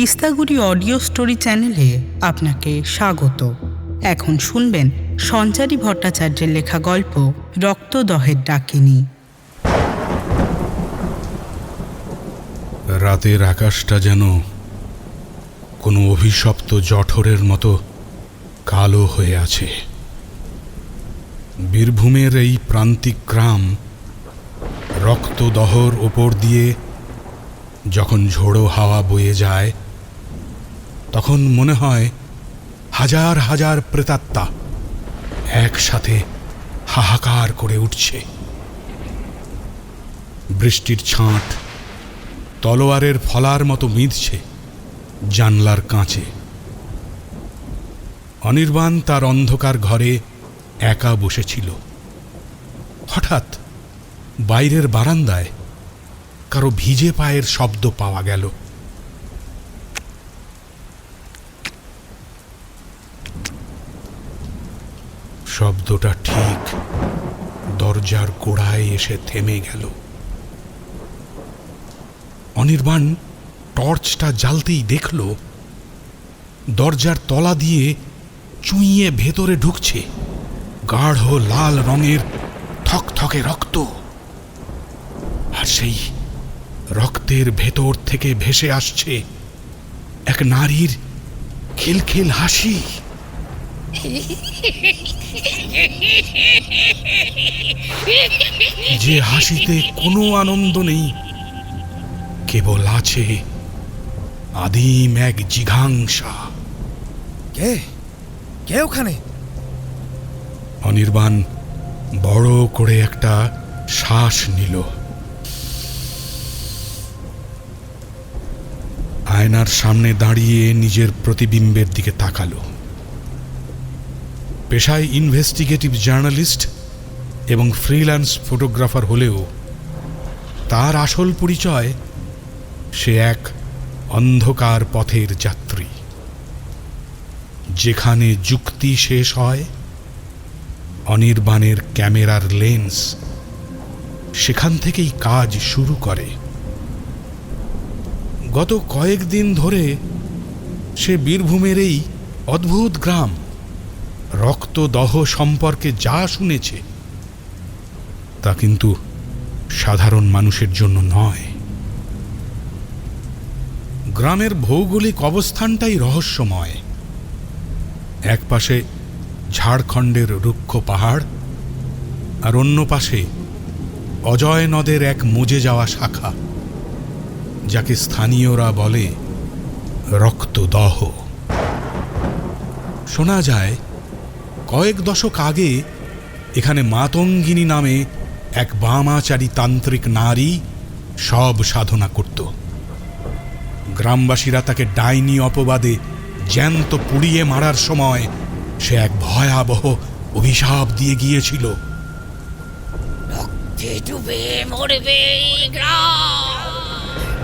তিস্তাগুড়ি audio story চ্যানেলে আপনাকে স্বাগত। এখন শুনবেন সঞ্চারী ভট্টাচার্যের লেখা গল্প রক্তদহের ডাকিনী। রাতের আকাশটা যেন কোনো অভিশপ্ত জঠরের মতো কালো হয়ে আছে। বীরভূমের এই প্রান্তিক গ্রাম রক্তদহর ওপর দিয়ে যখন ঝোড়ো হাওয়া বয়ে যায়, তখন মনে হয় হাজার হাজার প্রেতাত্মা একসাথে হাহাকার করে উঠছে। বৃষ্টির ছাঁট তলোয়ারের ফলার মতো বিঁধছে জানলার কাঁচে। অনির্বাণ তার অন্ধকার ঘরে একা বসেছিল। হঠাৎ বাইরের বারান্দায় কারো ভিজে পায়ের শব্দ পাওয়া গেল। শব্দটা ঠিক দরজার গোড়ায় এসে থেমে গেল। অনির্বাণ টর্চটা জ্বালতেই দেখল দরজার তলা দিয়ে চুইয়ে ভেতরে ঢুকছে গাঢ় লাল রঙের থকথকে রক্ত। আর সেই রক্তের ভেতর থেকে ভেসে আসছে এক নারীর খিলখিল হাসি। যে হাসিতে কোনো আনন্দ নেই, কেবল আছে আদিম এক জিঘাংসা। কে কে ওখানে? অনির্বাণ বড় করে একটা শ্বাস নিল। আয়নার সামনে দাঁড়িয়ে নিজের প্রতিবিম্বের দিকে তাকালো। পেশায় ইনভেস্টিগেটিভ জার্নালিস্ট এবং ফ্রিল্যান্স ফটোগ্রাফার হলেও তার আসল পরিচয় সে এক অন্ধকার পথের যাত্রী। যেখানে যুক্তি শেষ হয়, অনির্বাণের ক্যামেরার লেন্স সেখান থেকেই কাজ শুরু করে। গত কয়েকদিন ধরে সে বীরভূমের এই অদ্ভুত গ্রাম রক্তদহ সম্পর্কে যা শুনেছে তা কিন্তু সাধারণ মানুষের জন্য নয়। গ্রামের ভৌগোলিক অবস্থানটাই রহস্যময়। এক পাশে ঝাড়খণ্ডের রুক্ষ পাহাড়, আর অন্য পাশে অজয় নদের এক মজে যাওয়া শাখা, যাকে স্থানীয়রা বলে রক্তদহ। শোনা যায় কয়েক দশক আগে এখানে মাতঙ্গিনী নামে এক বামাচারী তান্ত্রিক নারী সব সাধনা করত। গ্রামবাসীরা তাকে ডাইনি অপবাদে জ্যান্ত পুড়িয়ে মারার সময় সে এক ভয়াবহ অভিশাপ দিয়ে গিয়েছিল। রক্তে ডুবে মরবে এই গ্রাম,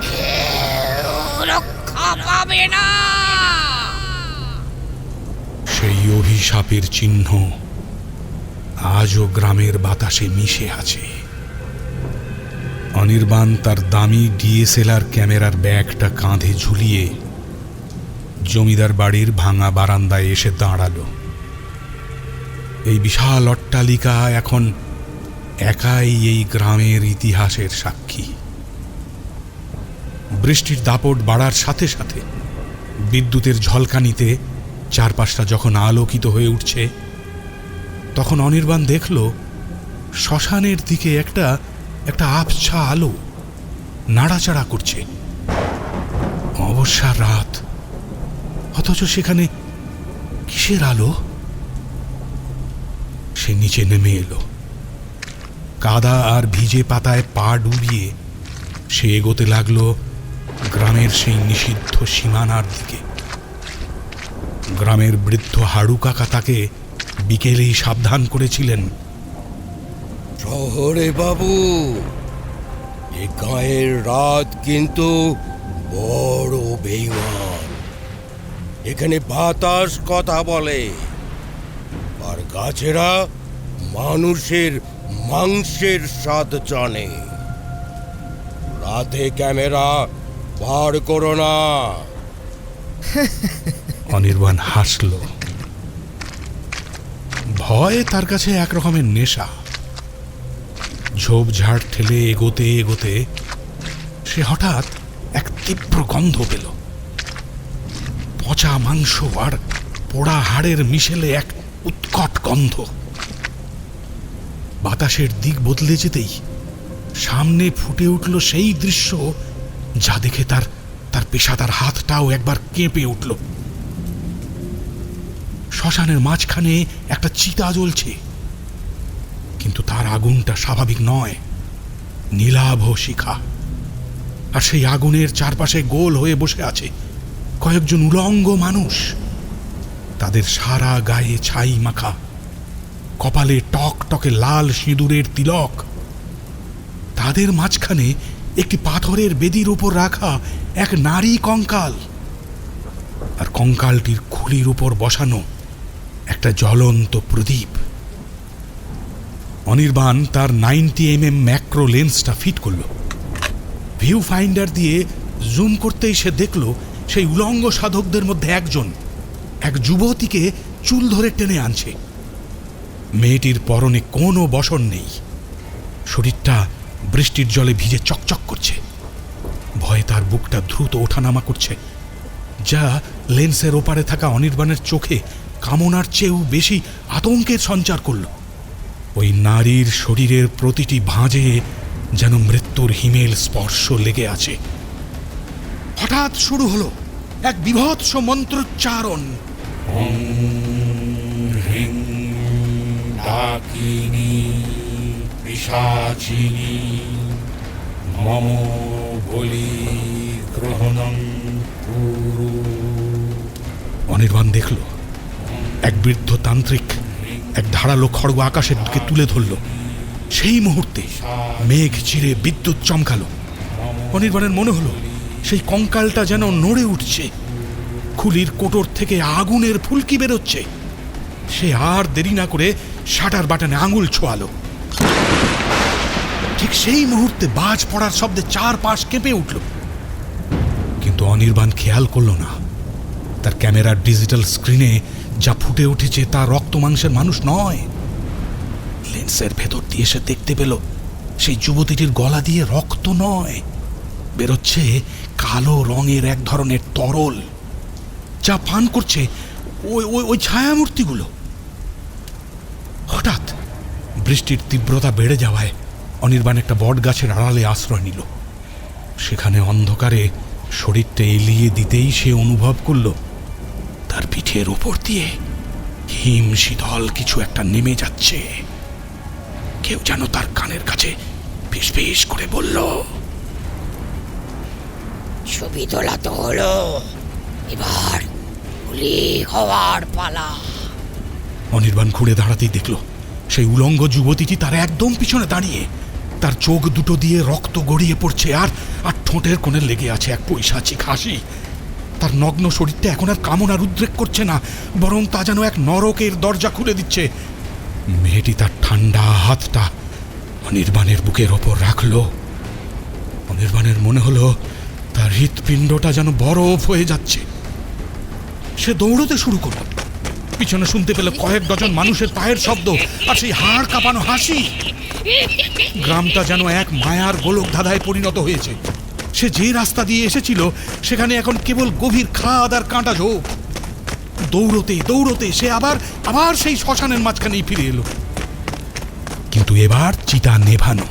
কেউ রক্ষা পাবে না। সেই অভিশাপের চিহ্ন আজও গ্রামের বাতাসে মিশে আছে। অনির্বাণ তার দামি ডিএসএলআর ক্যামেরার ব্যাগটা কাঁধে ঝুলিয়ে জমিদার বাড়ির ভাঙা বারান্দায় এসে দাঁড়ালো। এই বিশাল অট্টালিকা এখন একাই এই গ্রামের ইতিহাসের সাক্ষী। বৃষ্টির দাপট বাড়ার সাথে সাথে বিদ্যুতের ঝলকানিতে চারপাশটা যখন আলোকিত হয়ে উঠছে, তখন অনির্বাণ দেখল শ্মশানের দিকে একটা আবছা আলো নাড়াচাড়া করছে। অবস্যার রাত, অথচ সেখানে কিসের আলো? সে নিচে নেমে এলো। কাদা আর ভিজে পাতায় পা ডুবিয়ে সে এগোতে লাগলো গ্রামের সেই নিষিদ্ধ সীমানার দিকে। গ্রামের বৃদ্ধ হাড়ু কাকা তাকে বিকেলেই সাবধান করেছিলেন, শহরে বাবু, এ গায়ের রাত কিন্তু বড় বেঈমান। এখানে বাতাস কথা বলে, আর গাছেরা মানুষের মাংসের স্বাদ জানে। রাতে ক্যামেরা বার করো না, অনির্বাণ হাসল। ভয় তার কাছে এক রকমের নেশা। ঝোপঝাড় ঠেলে এগোতে এগোতে সে হঠাৎ এক তীব্র গন্ধ পেল। পচা মাংস আর পোড়া হাড়ের মিশেলে এক উৎকট গন্ধ। বাতাসের দিক বদলে যেতেই সামনে ফুটে উঠল সেই দৃশ্য যা দেখে তার পেশাদার হাতটাও একবার কেঁপে উঠল। শ্মশানের মাঝখানে একটা চিতা জ্বলছে, কিন্তু তার আগুনটা স্বাভাবিক নয়, নীলাভ শিখা। আর সেই আগুনের চারপাশে গোল হয়ে বসে আছে কয়েকজন উলঙ্গ মানুষ। তাদের সারা গায়ে ছাই মাখা, কপালে টক টকে লাল সিঁদুরের তিলক। তাদের মাঝখানে একটি পাথরের বেদির উপর রাখা এক নারী কঙ্কাল, আর কঙ্কালটির খুলির উপর বসানো একটা জ্বলন্ত প্রদীপ। অনির্বাণ তার 90mm ম্যাক্রো লেন্সটা ফিট করল। ভিউ ফাইন্ডার দিয়ে জুম করতেই সে দেখল সেই উলঙ্গ সাধকদের মধ্যে একজন এক যুবতীকে চুল ধরে টেনে আনছে। মেয়েটির পরনে কোনো বসন নেই, শরীরটা বৃষ্টির জলে ভিজে চকচক করছে। ভয়ে তার বুকটা দ্রুত ওঠানামা করছে, যা লেন্সের ওপারে থাকা অনির্বাণের চোখে কামনার চেয়েও বেশি আতঙ্কের সঞ্চার করল। ওই নারীর শরীরের প্রতিটি ভাঁজে যেন মৃত্যুর হিমেল স্পর্শ লেগে আছে। হঠাৎ শুরু হলো এক বিভৎস মন্ত্রোচ্চারণ। ডাকিনী পিশাচিনী মম বলি গ্রহণং কুরু। অনির্বাণ দেখল এক বৃদ্ধ তান্ত্রিক এক ধারালো খড়গ আকাশের দিকে তুলে ধরল। সেই মুহূর্তে মেঘ চিরে বিদ্যুৎ চমকালো। অনির্বাণের মনে হলো সেই কঙ্কালটা যেন নড়ে উঠছে, খুলির কোটর থেকে আগুনের ফুলকি বেরোচ্ছে। সে আর দেরি না করে শাটার বাটনে আঙুল ছোয়ালো। ঠিক সেই মুহূর্তে বাজ পড়ার শব্দে চারপাশ কেঁপে উঠল। কিন্তু অনির্বাণ খেয়াল করল না, তার ক্যামেরার ডিজিটাল স্ক্রিনে যা ফুটে উঠেছে তা রক্ত মাংসের মানুষ নয়। লেন্সের ভেতর দিয়ে সে দেখতে পেল সেই যুবতীটির গলা দিয়ে রক্ত নয়, বেরোচ্ছে কালো রঙের এক ধরনের তরল, যা পান করছে ওই ছায়ামূর্তিগুলো। হঠাৎ বৃষ্টির তীব্রতা বেড়ে যাওয়ায় অনির্বাণ একটা বট গাছের আড়ালে আশ্রয় নিল। সেখানে অন্ধকারে শরীরটা এলিয়ে দিতেই সে অনুভব করল তার পিঠের উপর দিয়ে হিম শীতল কিছু একটা নেমে যাচ্ছে। কেউ যেন তার কানের কাছে ফিসফিস করে বলল, ছবি তোলা তো হলো, এবার গুলি হওয়ার পালা। অনির্বাণ ঘুরে দাঁড়াতেই দেখল সেই উলঙ্গ যুবতীটি তার একদম পিছনে দাঁড়িয়ে। তার চোখ দুটো দিয়ে রক্ত গড়িয়ে পড়ছে, আর ঠোঁটের কোণে লেগে আছে এক পৈশাচিক হাসি। তার নগ্ন শরীরটা এখন আর কামনার উদ্রেক করছে না, বরং তা যেন এক নরকের দরজা খুলে দিচ্ছে। মেয়েটি তার ঠান্ডা হাতটা অনির্বাণের বুকের ওপর রাখল। অনির্বাণের মনে হলো তার হৃৎপিণ্ডটা যেন বরফ হয়ে যাচ্ছে। সে দৌড়তে শুরু করল। পিছনে শুনতে পেল কয়েক ডজন মানুষের পায়ের শব্দ আর সেই হাড় কাঁপানো হাসি। গ্রামটা যেন এক মায়ার গোলক ধাঁধায় পরিণত হয়েছে। সে যে রাস্তা দিয়ে এসেছিল সেখানে এখন কেবল গভীর খাদ আর কাঁটা ঝোপ। দৌড়তে দৌড়তে সে আবার সেই শ্মশানের মাঝখানেই ফিরে এলো। কিন্তু এবার চিতা নেভানো,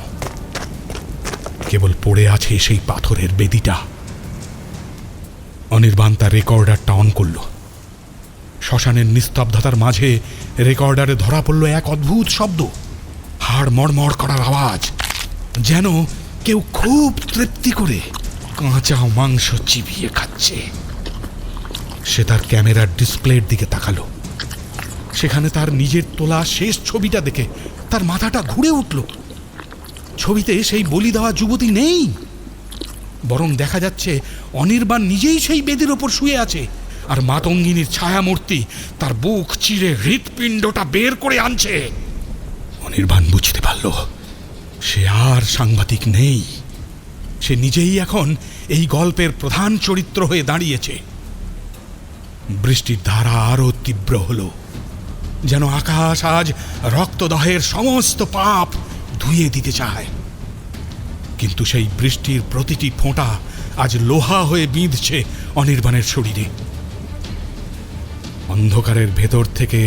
কেবল পড়ে আছে সেই পাথরের বেদিটা। অনির্বাণ তার রেকর্ডারটা অন করল। শ্মশানের নিস্তব্ধতার মাঝে রেকর্ডারে ধরা পড়ল এক অদ্ভুত শব্দ, হাড় মড়মড় করার আওয়াজ, যেন কেউ খুব তৃপ্তি করে কাঁচা মাংস চিবিয়ে খাচ্ছে। সে তার ক্যামেরার ডিসপ্লের দিকে তাকালো। সেখানে তার নিজের তোলা শেষ ছবিটা দেখে তার মাথাটা ঘুরে উঠল। ছবিতে সেই বলি দেওয়া যুবতী নেই, বরং দেখা যাচ্ছে অনির্বাণ নিজেই সেই বেদির ওপর শুয়ে আছে, আর মাতঙ্গিনীর ছায়ামূর্তি তার বুক চিরে হৃৎপিণ্ডটা বের করে আনছে। অনির্বাণ বুঝতে পারল সে আর সাংবাদিক নেই, সে নিজেই এখন এই গল্পের প্রধান চরিত্র হয়ে দাঁড়িয়েছে। বৃষ্টির ধারা আরো তীব্র হলো, যেন আকাশ আজ রক্তদহের সমস্ত পাপ ধুয়ে দিতে চায়। কিন্তু সেই বৃষ্টির প্রতিটি ফোঁটা আজ লোহা হয়ে বিঁধছে অনির্বাণের শরীরে। অন্ধকারের ভেতর থেকে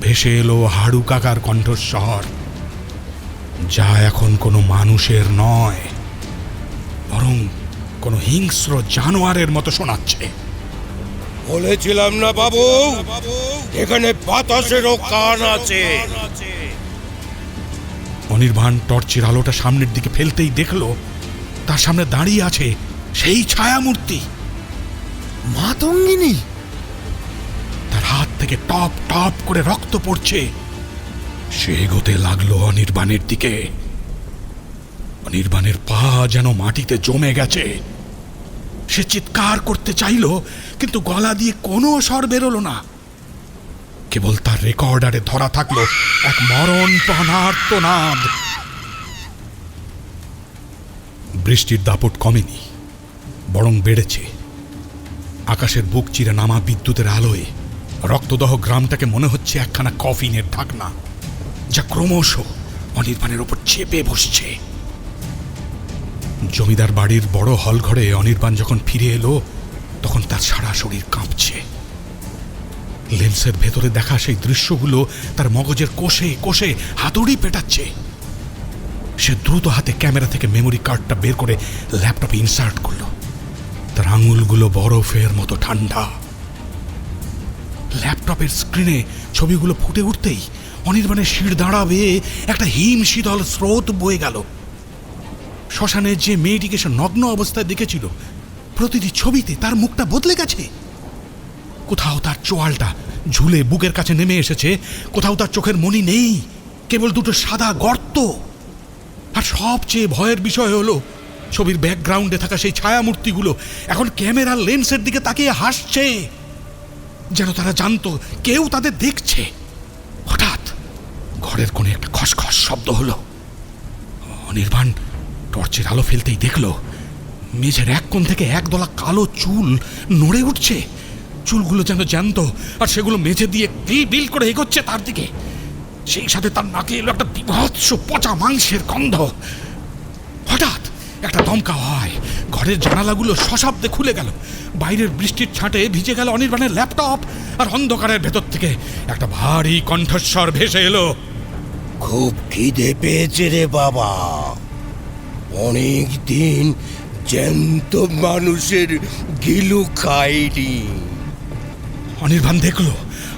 ভেসে এলো হাড়ু কাকার কণ্ঠস্বর, যা এখন কোনো মানুষের নয়, বরং কোনো হিংস্র জানোয়ারের মতো শোনাচ্ছে। বলেছিলাম না বাবু, এখানে বাতাসেরও কান আছে। অনির্বাণ টর্চের আলোটা সামনের দিকে ফেলতেই দেখলো তার সামনে দাঁড়িয়ে আছে সেই ছায়ামূর্তি, মাতঙ্গিনী। তার হাত থেকে টপ টপ করে রক্ত পড়ছে। সে এগোতে লাগলো অনির্বাণের দিকে। অনির্বাণের পা যেন মাটিতে জমে গেছে। সে চিৎকার করতে চাইল, কিন্তু গলা দিয়ে কোনো স্বর বেরোলো না। কেবল তার রেকর্ডারে ধরা থাকলো এক মরণপণ আর্তনাদ। বৃষ্টির দাপট কমেনি, বরং বেড়েছে। আকাশের বুক চিরে নামা বিদ্যুতের আলোয় রক্তদহ গ্রামটাকে মনে হচ্ছে একখানা কফিনের ঢাকনা, যা ক্রমশ অনির্বাণের ওপর চেপে বসছে। জমিদার বাড়ির বড় হল ঘরে অনির্বাণ যখন ফিরে এলো, তখন তার সারা শরীর কাঁপছে। লেন্সের ভেতরে দেখা সেই দৃশ্যগুলো তার মগজের কোষে কোষে হাতুড়ি পেটাচ্ছে। সে দ্রুত হাতে ক্যামেরা থেকে মেমোরি কার্ডটা বের করে ল্যাপটপে ইনসার্ট করলো। তার আঙুলগুলো বরফের মতো ঠান্ডা। ল্যাপটপের স্ক্রিনে ছবিগুলো ফুটে উঠতেই অনির্বাণের শির দাঁড়া বেয়ে একটা হিম শীতল স্রোত বয়ে গেল। শ্মশানে যে মেয়েটিকে সে নগ্ন অবস্থায় দেখেছিল, প্রতিটি ছবিতে তার মুখটা বদলে গেছে। কোথাও তার চোয়ালটা ঝুলে বুকের কাছে নেমে এসেছে, কোথাও তার চোখের মণি নেই, কেবল দুটো সাদা গর্ত। আর সবচেয়ে ভয়ের বিষয় হলো, ছবির ব্যাকগ্রাউন্ডে থাকা সেই ছায়ামূর্তিগুলো এখন ক্যামেরার লেন্সের দিকে তাকিয়ে হাসছে, যেন তারা জানতো কেউ তাদের দেখছে। হঠাৎ ঘরের কোণে একটা খসখস শব্দ হলো। অনির্বাণ টর্চের আলো ফেলতেই দেখলো মেঝের এক কোণ থেকে একদলা কালো চুল নড়ে উঠছে। চুলগুলো যেন জ্যান্ত, আর সেগুলো মেঝে দিয়ে বিল করে এগোচ্ছে তার দিকে। সেই সাথে তার নাকে এলো একটা বিভৎস পচা মাংসের গন্ধ। হঠাৎ একটা দমকা হয়, ঘরের জানালাগুলো সশব্দে খুলে গেল। বাইরের বৃষ্টির ছাঁটে ভিজে গেল অনির্বাণের ল্যাপটপ, আর অন্ধকারের ভেতর থেকে একটা ভারী কণ্ঠস্বর ভেসে এলো। খুব খিদে পেয়েছে রে বাবা, অনেক দিন জ্যান্ত মানুষের গিলু খাইনি। অনির্বাণ দেখল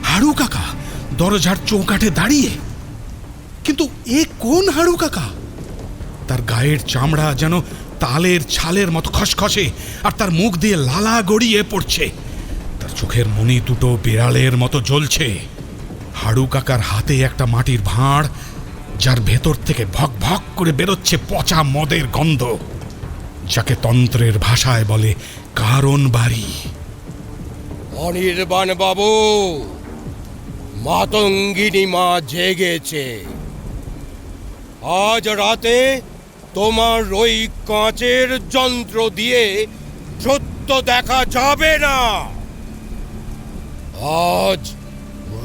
হাড়ু কাকা দরজার চৌকাঠে দাঁড়িয়ে। কিন্তু এ কোন হাড়ু কাকা? তার গায়ের চামড়া যেন তালের ছালের মতো খসখসে, আর তার মুখ দিয়ে লালা গড়িয়ে পড়ছে। তার চোখের মণি দুটো বিড়ালের মতো জ্বলছে। হাড়ু কাকার হাতে একটা মাটির ভাঁড়, যার ভেতর থেকে ভক ভক করে বেরোচ্ছে পচা মদের গন্ধ, যাকে তন্ত্রের ভাষায় বলে কারণ বাড়ি। অনির্বাণ বাবু, মাতঙ্গিনী মা জেগেছে। আজ রাতে তোমার ওই কাঁচের যন্ত্র দিয়ে সত্য দেখা যাবে না। আজ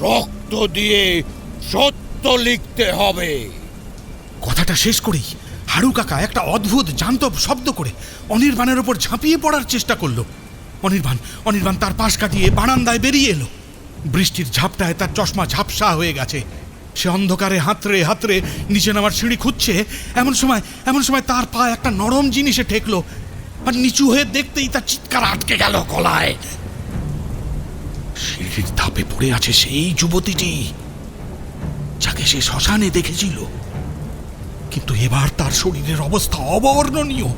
রক্ত দিয়ে সত্য লিখতে হবে। কথাটা শেষ করেই হাড়ু কাকা একটা অদ্ভুত জান্তব শব্দ করে অনির্বাণের ওপর ঝাঁপিয়ে পড়ার চেষ্টা করলো। অনির্বাণ তার পাশ কাটিয়ে বারান্দায় বেরিয়ে এলো। বৃষ্টির ঝাপটায় তার চশমা ঝাপসা হয়ে গেছে। সে অন্ধকারে হাতড়ে হাতড়ে নিচে নামার সিঁড়ি খুঁজছে। এমন সময় তার পা একটা নরম জিনিসে ঠেকলো, আর নিচু হয়ে দেখতেই তার চিৎকার আটকে গেল গলায়। সিঁড়ির ধাপে পড়ে আছে সেই যুবতীটি, যাকে সে শ্মশানে দেখেছিল। কিন্তু এবার তার শরীরের অবস্থা অবর্ণনীয়।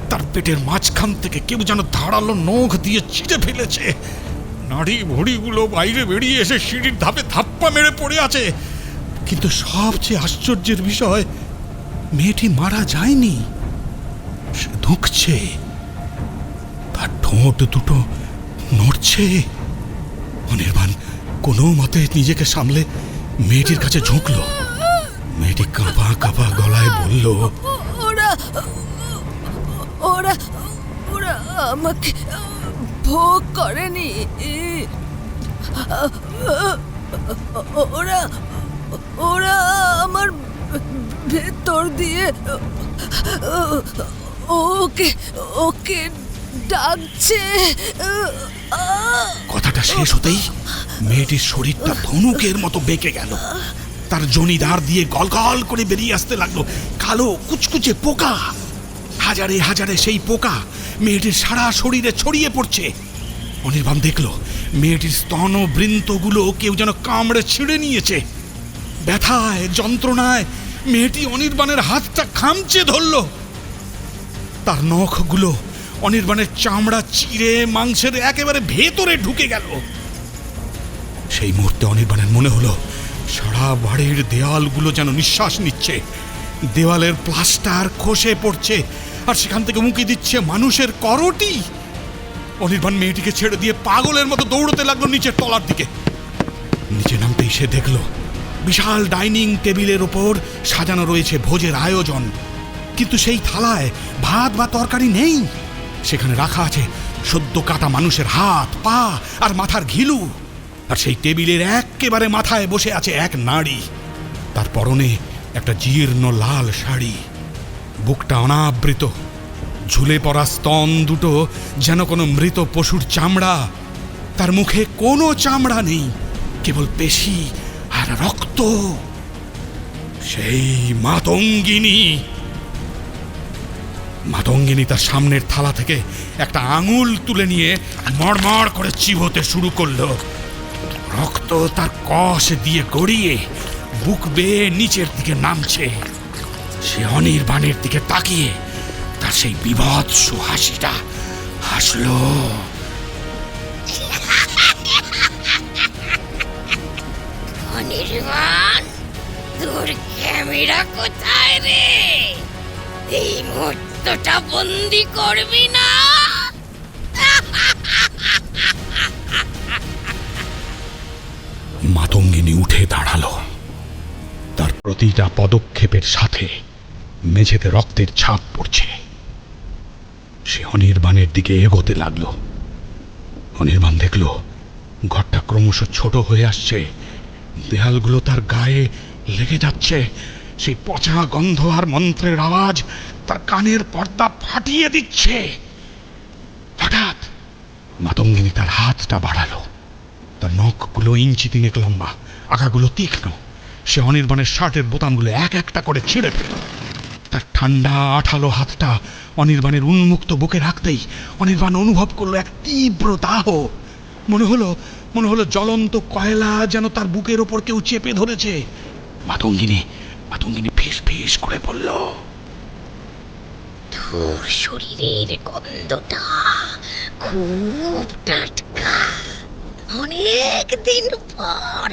তার পেটের মাঝখান থেকে কেউ যেন ধারালো নখ দিয়ে চিড়ে ফেলেছে। নাড়ি ভুড়িগুলো বাইরে বেরিয়ে এসে সিঁড়ির ধাপে ধাপ্পা মেরে পড়ে আছে। কিন্তু সবচেয়ে আশ্চর্যের বিষয়, মেয়েটি মারা যায়নি, সে ধুঁকছে। তার ঠোঁট দুটো নড়ছে। অনির্বাণ কোনো মতে নিজেকে সামলে মেয়েটির কাছে ঝুঁকলো। মেয়েটি কাঁপা কাঁপা গলায় বলল, ওরা ওরা ওরা আমাকে ভোগ করেনি। ওরা ওরা আমার ভেতর দিয়ে ওকে ওকে ডাকছে। কথাটা শেষ হতেই মেয়েটির শরীরটা ধনুকের মতো বেঁকে গেল। তার জনিদার দিয়ে গলগল করে বেরিয়ে আসতে লাগলো কালো কুচকুচে পোকা। হাজারে হাজারে সেই পোকা মেয়েটির সারা শরীরে ছড়িয়ে পড়ছে। অনির্বাণ দেখল মেয়েটির স্তন বৃন্তগুলো কেউ যেন কামড়ে ছিঁড়ে নিয়েছে। ব্যথায় যন্ত্রণায় মেয়েটি অনির্বাণের হাতটা খামচে ধরল। তার নখগুলো অনির্বাণের চামড়া চিরে মাংসের একেবারে ভেতরে ঢুকে গেল। সেই মুহূর্তে অনির্বাণের মনে হলো সারা বাড়ির দেওয়ালগুলো যেন নিঃশ্বাস নিচ্ছে। দেওয়ালের প্লাস্টার খসে পড়ছে আর সেখান থেকে মুখে দিচ্ছে মানুষের করটি। অনির্বাণ মেয়েটিকে ছেড়ে দিয়ে পাগলের মতো দৌড়তে লাগলো নিচের তলার দিকে। নিচে নামতেই সে দেখল বিশাল ডাইনিং টেবিলের ওপর সাজানো রয়েছে ভোজের আয়োজন, কিন্তু সেই থালায় ভাত বা তরকারি নেই। সেখানে রাখা আছে সদ্য কাটা মানুষের হাত, পা আর মাথার ঘিলু। আর সেই টেবিলের একেবারে মাথায় বসে আছে এক নারী। তার পরনে একটা জীর্ণ লাল শাড়ি, বুকটা অনাবৃত, ঝুলে পড়া স্তন দুটো যেন কোনো মৃত পশুর চামড়া। তার মুখে কোনো চামড়া নেই, কেবল পেশি আর রক্ত। সেই মাতঙ্গিনী। মাতঙ্গিনী তার সামনের থালা থেকে একটা আঙুল তুলে নিয়ে মড়মড় করে চিবোতে শুরু করলো। রক্ত তার কষ দিয়ে গড়িয়ে বুক বেয়ে নিচের দিকে নামছে। সে অনির্বাণের দিকে তাকিয়ে তার সেই বিভৎস হাসিটা হাসলো। অনির্বাণ, তোর ক্যামেরা কোথায় রে? এই মুহূর্তটা বন্দি করবি না? মাতঙ্গিনী উঠে দাঁড়ালো। তার প্রতিটা পদক্ষেপের সাথে মেঝেতে রক্তের ছাপ পড়ছে। সে অনির্বাণের দিকে এগোতে লাগলো। অনির্বাণ দেখল ঘরটা ক্রমশ ছোট হয়ে আসছে। দেয়ালগুলো তার গায়ে লেগে যাচ্ছে। সেই পচা গন্ধ আর মন্ত্রের আওয়াজ তার কানের পর্দা ফাটিয়ে দিচ্ছে। হঠাৎ মাতঙ্গিনী তার হাতটা বাড়ালো। তার নখগুলো ইঞ্চি তিনেক লম্বা, আগাগুলো তীক্ষ্ণ। সে অনির্বাণের শার্টের বোতামগুলো এক একটা করে ছিঁড়ে ফেলল। তার ঠান্ডা আঠালো হাতটা অনির্বাণের উন্মুক্ত বুকে রাখতেই অনির্বাণ অনুভব করলো এক তীব্র দাহ। মনে হলো জ্বলন্ত কয়লা যেন তার বুকের ওপর কেউ চেপে ধরেছে। মাতঙ্গিনী ফিস ফিস করে বলল, তোর শরীরের গন্ধটা খুব টাটকা। অনেক দিন পর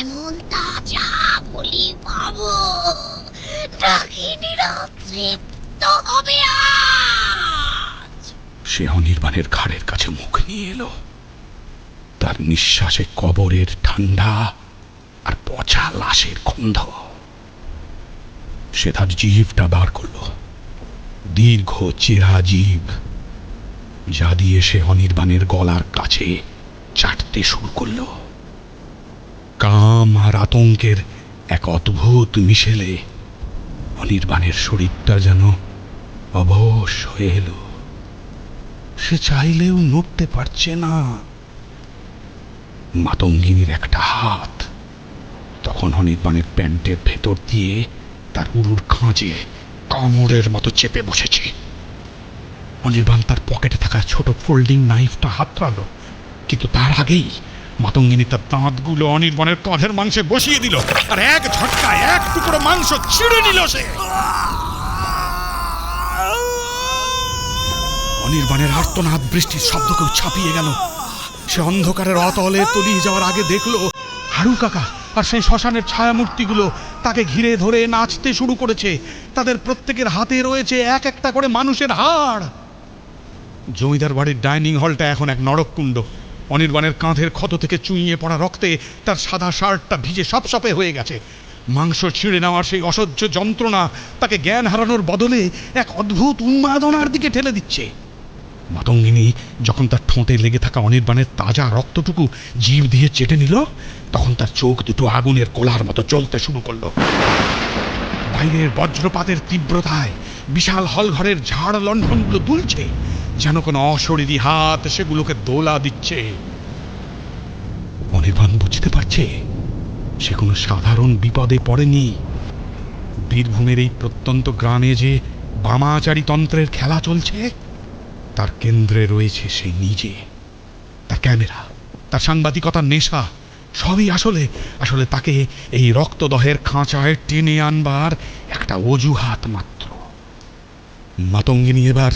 এমন তাজা বলি পাবো। ডাকিনীরা তৃপ্ত হবে আজ। সে অনির্বাণের ঘাড়ের কাছে মুখ নিয়ে এলো। তার নিঃশ্বাসে কবরের ঠান্ডা আর পচা লাশের গন্ধ। সে তার জিভটা বার করলো, দীর্ঘ চেরা জিভ, যা দিয়ে সে অনির্বাণের গলার কাছে চাটতে শুরু করলো। কাম আর আতঙ্কের এক অদ্ভুত মিশেলে অনির্বাণের শরীরটা যেন অবশ হয়ে এলো। সে চাইলেও নড়তে পারছে না। মাতঙ্গিনীর একটা হাত তখন অনির্বাণের প্যান্টের ভেতর দিয়ে তার উরুর খাঁজে কামড়ের মতো চেপে বসেছে। অনির্বাণ তার পকেটে থাকা ছোট ফোল্ডিং নাইফটা হাতড়ালো, কিন্তু তার আগেই মাতঙ্গিনী তার দাঁতগুলো অনির্বাণের কাঁধের মাংসে বসিয়ে দিল আর এক ঝটকায় এক টুকরো মাংস ছিঁড়ে নিল সে। অনির্বাণের আর্তনাদ বৃষ্টির শব্দকেও ছাপিয়ে গেল। সে অন্ধকারের অতলে তলিয়ে যাওয়ার আগে দেখল হারু কাকা আর সেই শ্মশানের ছায়ামূর্তিগুলো তাকে ঘিরে ধরে নাচতে শুরু করেছে। তাদের প্রত্যেকের হাতে রয়েছে এক একটা করে মানুষের হাড়। জমিদার বাড়ির ডাইনিং হলটা এখন এক নরককুণ্ড। অনির্বাণের কাঁধের ক্ষত থেকে চুইয়ে পড়া রক্তে তার সাদা শার্টটা ভিজে সপসপে হয়ে গেছে। মাংস ছিঁড়ে নেওয়ার সেই অসহ্য যন্ত্রণা তাকে জ্ঞান হারানোর বদলে এক অদ্ভুত উন্মাদনার দিকে ঠেলে দিচ্ছে। মাতঙ্গিনী যখন তার ঠোঁটে লেগে থাকা অনির্বাণের তাজা রক্তটুকু জিভ দিয়ে চেটে নিল, তখন তার চোখ দুটো আগুনের গোলার মতো জ্বলতে শুরু করলো। বাইরের বজ্রপাতের তীব্রতায় বিশাল হলঘরের ঝাড় লণ্ঠনগুলো দুলছে, যেন কোনো অশরীরী হাত সেগুলোকে দোলা দিচ্ছে। অনির্বাণ বুঝতে পারছে সে কোনো সাধারণ বিপদে পড়েনি। বীরভূমের এই প্রত্যন্ত গ্রামে যে বামাচারী তন্ত্রের খেলা চলছে, তার কেন্দ্রে রয়েছে সে নিজে। তার ক্যামেরা, তার সাংবাদিকতার নেশা সবই আসলে তাকে এই রক্তদহের খাঁচায় টেনে আনবার একটা অজুহাত মাত্র। মাতঙ্গিনী এবার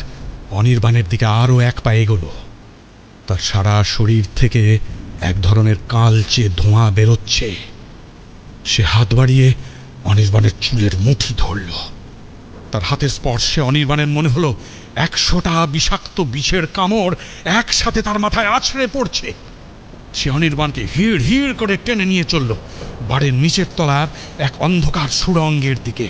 অনির্বাণের দিকে আরো এক পা এগোলো। তার সারা শরীর থেকে এক ধরনের কালচে ধোঁয়া বেরোচ্ছে। সে হাত বাড়িয়ে অনির্বাণের চুলের মুঠি ধরল। তার হাতের স্পর্শে অনির্বাণের মনে হলো 100টা বিষাক্ত বিষের কামড় একসাথে তার মাথায় আছড়ে পড়ছে। সে অনির্বাণকে হিড় হিড় করে টেনে নিয়ে চলল বাড়ির নিচের তলার এক অন্ধকার সুড়ঙ্গের দিকে।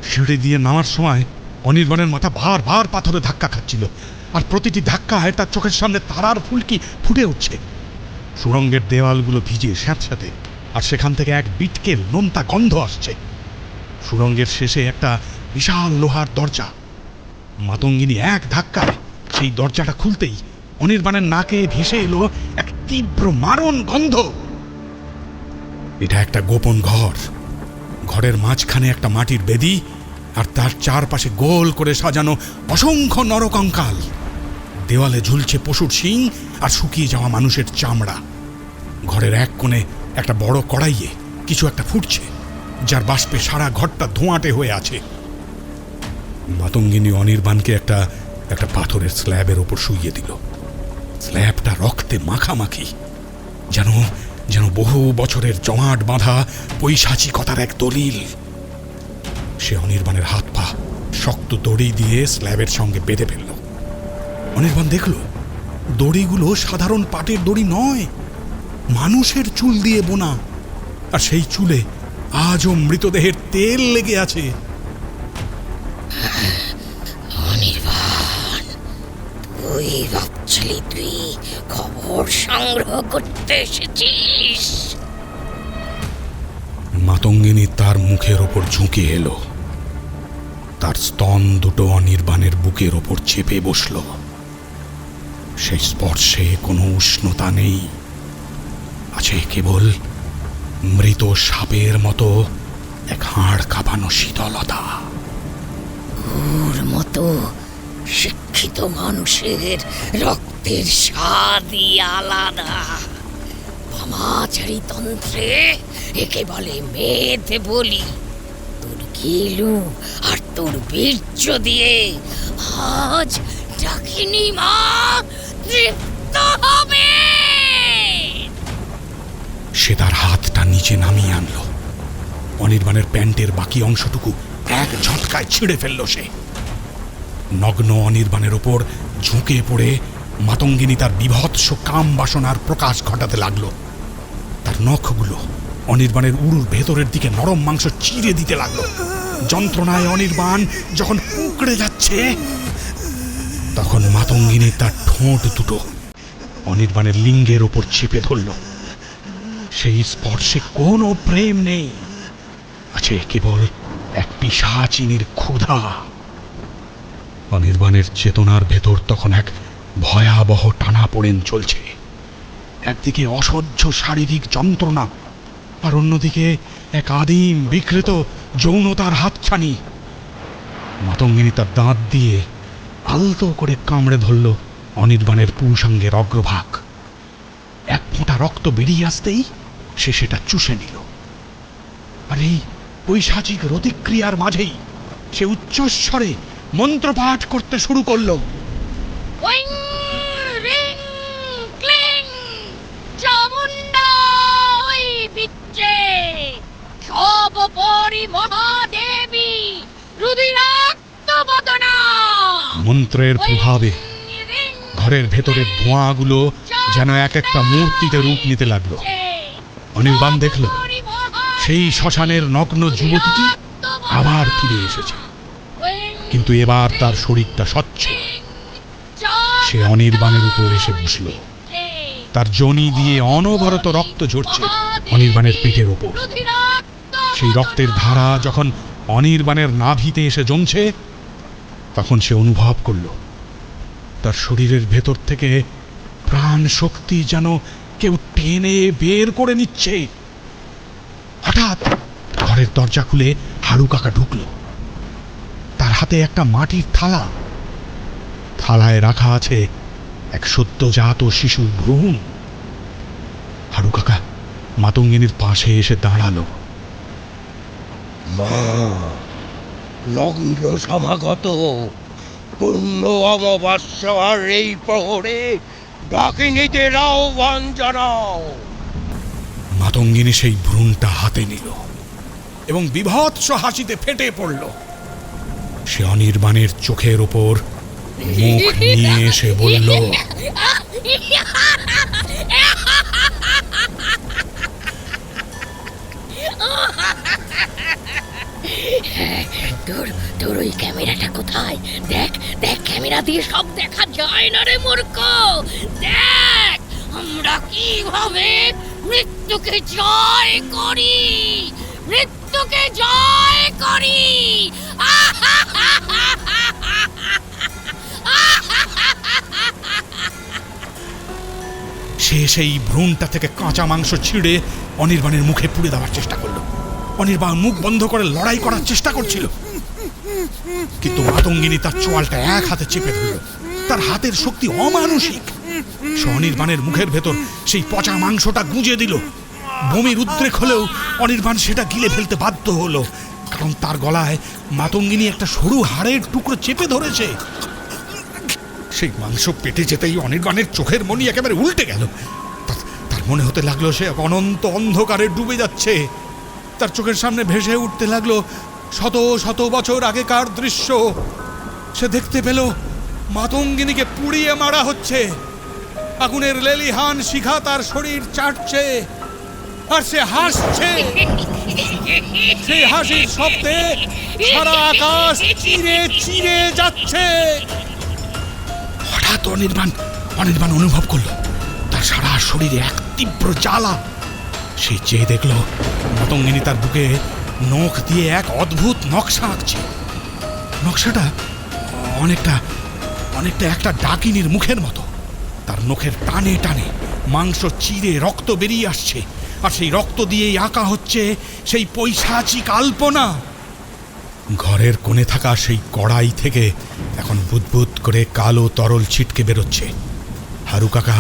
সিঁড়ি দিয়ে নামার সময় অনির্বাণের মাথা ভার পাথরে ধাক্কা খাচ্ছিল, আর প্রতিটি ধাক্কায় তার চোখের সামনে তারার ফুলকি ফুটে উঠছে। সুড়ঙ্গের দেওয়ালগুলো ভিজে স্যাঁতস্যাঁতে, আর সেখান থেকে এক বিটকেল নোনতা গন্ধ আসছে। সুড়ঙ্গের শেষে একটা বিশাল লোহার দরজা। মাতঙ্গিনী এক ধাক্কায় সেই দরজাটা খুলতেই অনির্বাণের নাকে ভেসে এলো এক তীব্র মারণ গন্ধ। এটা একটা গোপন ঘর। ঘরের মাঝখানে একটা মাটির বেদি, আর তার চারপাশে গোল করে সাজানো অসংখ্য নরকঙ্কাল। দেওয়ালে ঝুলছে পশুর শিং আর শুকিয়ে যাওয়া মানুষের চামড়া। ঘরের এক কোণে একটা বড় কড়াইয়ে কিছু একটা ফুটছে, যার বাষ্পে সারা ঘরটা ধোঁয়াটে হয়ে আছে। মাতঙ্গিনী অনির্বাণকে একটা পাথরের স্ল্যাবের ওপর শুইয়ে দিল। স্ল্যাবটা রক্তে মাখামাখি, যেন বহু বছরের জমাট বাঁধা পৈশাচিকতার এক দলিল। সে অনির্বাণের হাত পা শক্ত দড়ি দিয়ে স্ল্যাবের সঙ্গে বেঁধে ফেলল। অনির্বাণ দেখল দড়িগুলো সাধারণ পাটের দড়ি নয়, মানুষের চুল দিয়ে বোনা, আর সেই চুলে আজও মৃতদেহের তেল লেগে আছে। অনির্বাণ, তুই ভাবছিলি তুই খবর সংগ্রহ করতে এসেছিস? মাতঙ্গিনী তার মুখের ওপর ঝুঁকে এলো। তার স্তন দুটো অনির্বাণের বুকের ওপর চেপে বসল। সেই স্পর্শে কোনো উষ্ণতা নেই, আছে কেবল মৃত সাপের মতো এক হাড় কাঁপানো শীতলতা। ওর মতো শিক্ষিত মানুষের রক্তের স্বাদই আলাদা। বামাচারী তন্ত্রে একে বলে মেদ বলি। তোর গিলু আর তোর বীর্য দিয়ে আজ ডাকিনী মা তৃপ্ত হবে। সে তার হাতটা নিচে নামিয়ে আনল। অনির্বাণের প্যান্টের বাকি অংশটুকু এক ঝটকায় ছিঁড়ে ফেলল সে। নগ্ন অনির্বাণের ওপর ঝুঁকে পড়ে মাতঙ্গিনী তার বিভৎস কাম বাসনার প্রকাশ ঘটাতে লাগলো। তার নখগুলো অনির্বাণের উরুর ভেতরের দিকে নরম মাংস চিরে দিতে লাগলো। যন্ত্রণায় অনির্বাণ যখন কুঁকড়ে যাচ্ছে, তখন মাতঙ্গিনী তার ঠোঁট দুটো অনির্বাণের লিঙ্গের ওপর চেপে ধরল। সেই স্পর্শে কোনো প্রেম নেই, আছে কেবল এক পিশাচিনীর ক্ষুধা। অনির্বাণের চেতনার ভেতর তখন এক ভয়াবহ টানাপোড়েন চলছে। একদিকে অসহ্য শারীরিক যন্ত্রণা, আর অন্যদিকে এক আদিম বিকৃত যৌনতার হাতছানি। মাতঙ্গিনী তার দাঁত দিয়ে আলতো করে কামড়ে ধরল অনির্বাণের পুরুষাঙ্গের অগ্রভাগ। এক ফোঁটা রক্ত বেরিয়ে আসতেই সে সেটা চুষে নিল। আর এই পৈশাচিক রতিক্রিয়ার মাঝেই সে উচ্চস্বরে মন্ত্রপাঠ করতে শুরু করলো। ওইং রিং ক্লিং চামুন্ডা ওই বিচ্চে সর্বোপরি মহাদেবী রুদ্রাক্তবদনা। মন্ত্রের প্রভাবে ঘরের ভেতরের ধোঁয়াগুলো যেন এক একটা মূর্তিতে রূপ নিতে লাগলো। অনির্বাণ দেখল সেই শ্মশানের নগ্ন যুবতীটি আবার ফিরে এসেছে, কিন্তু এবার তার শরীরটা স্বচ্ছ। সে অনির্বাণের উপর এসে বসল। তার যোনি দিয়ে অনবরত রক্ত ঝরছে অনির্বাণের পেটের ওপর। সেই রক্তের ধারা যখন অনির্বাণের নাভিতে এসে জমছে, তখন সে অনুভব করল তার শরীরের ভেতর থেকে প্রাণ শক্তি যেন কেউ টেনে বের করে নিচ্ছে। হঠাৎ ঘরের দরজা খুলে হারু কাকা ঢুকল। তার হাতে একটা মাটির থালা, থালায় রাখা আছে এক সদ্যজাত শিশুর ভ্রূণ। হারু কাকা মাতঙ্গিনীর পাশে এসে দাঁড়ালো। মা, নগ্ন সমাগত, পূর্ণ অমাবস্যার এই প্রহরে ডাকিনীদের আহ্বান জানাও। মাতঙ্গিনী সেই ভ্রূণটা হাতে নিল এবং বিভৎস হাসিতে ফেটে পড়ল। সে অনির্বাণের চোখের ওপর মুখ নিয়ে এসে বলল, তোর ওই ক্যামেরাটা কোথায়? দেখ দেখ, ক্যামেরা দিয়ে সব দেখা যায় না রে মূর্খ। দেখ আমরা কিভাবে মৃত্যুকে জয় করি, মৃত্যুকে জয় করি। সে সেই ভ্রূণটা থেকে কাঁচা মাংস ছিঁড়ে অনির্বাণের মুখে পুড়ে দেওয়ার চেষ্টা করলো। অনির্বাণ মুখ বন্ধ করে লড়াই করার চেষ্টা করছিল, কিন্তু মাতঙ্গিনী তার চোয়ালটা এক হাতে চেপে ধরল। তার হাতের শক্তি অমানুষিক। সে অনির্বাণের মুখের ভেতর সেই পচা মাংসটা গুঁজে দিল। বমির উদ্রেক হলেও অনির্বাণ সেটা গিলে ফেলতে বাধ্য হলো, কারণ তার গলায় মাতঙ্গিনী একটা সরু হাড়ের টুকরো চেপে ধরেছে। সেই মাংস পেটে যেতেই অনির্বাণের চোখের মনি একেবারে উল্টে গেল। তার মনে হতে লাগলো সে অনন্ত অন্ধকারে ডুবে যাচ্ছে। তার চোখের সামনে ভেসে উঠতে লাগলো শত শত বছর আগেকার দৃশ্য। সে দেখতে পেল মাতঙ্গিনীকে পুড়িয়ে মারা হচ্ছে। আগুনের লেলিহান শিখা তার শরীর চাটছে, আর সে হাসছে। সেই হাসির শব্দে সারা আকাশ চিরে চিরে যাচ্ছে। হঠাৎ অনির্বাণ অনুভব করলো তার সারা শরীরে এক তীব্র জ্বালা। সে চেয়ে দেখল মাতঙ্গিনী তার বুকে নখ দিয়ে এক অদ্ভুত নকশা আঁকছে। নকশাটা অনেকটা একটা ডাকিনীর মুখের মতো। তার নখের টানে টানে মাংস চিরে রক্ত বেরিয়ে আসছে, আর সেই রক্ত দিয়েই আঁকা হচ্ছে সেই পৈশাচিক আলপনা। ঘরের কোণে থাকা সেই কড়াই থেকে এখন বুদবুদ করে কালো তরল ছিটকে বেরোচ্ছে। হারু কাকা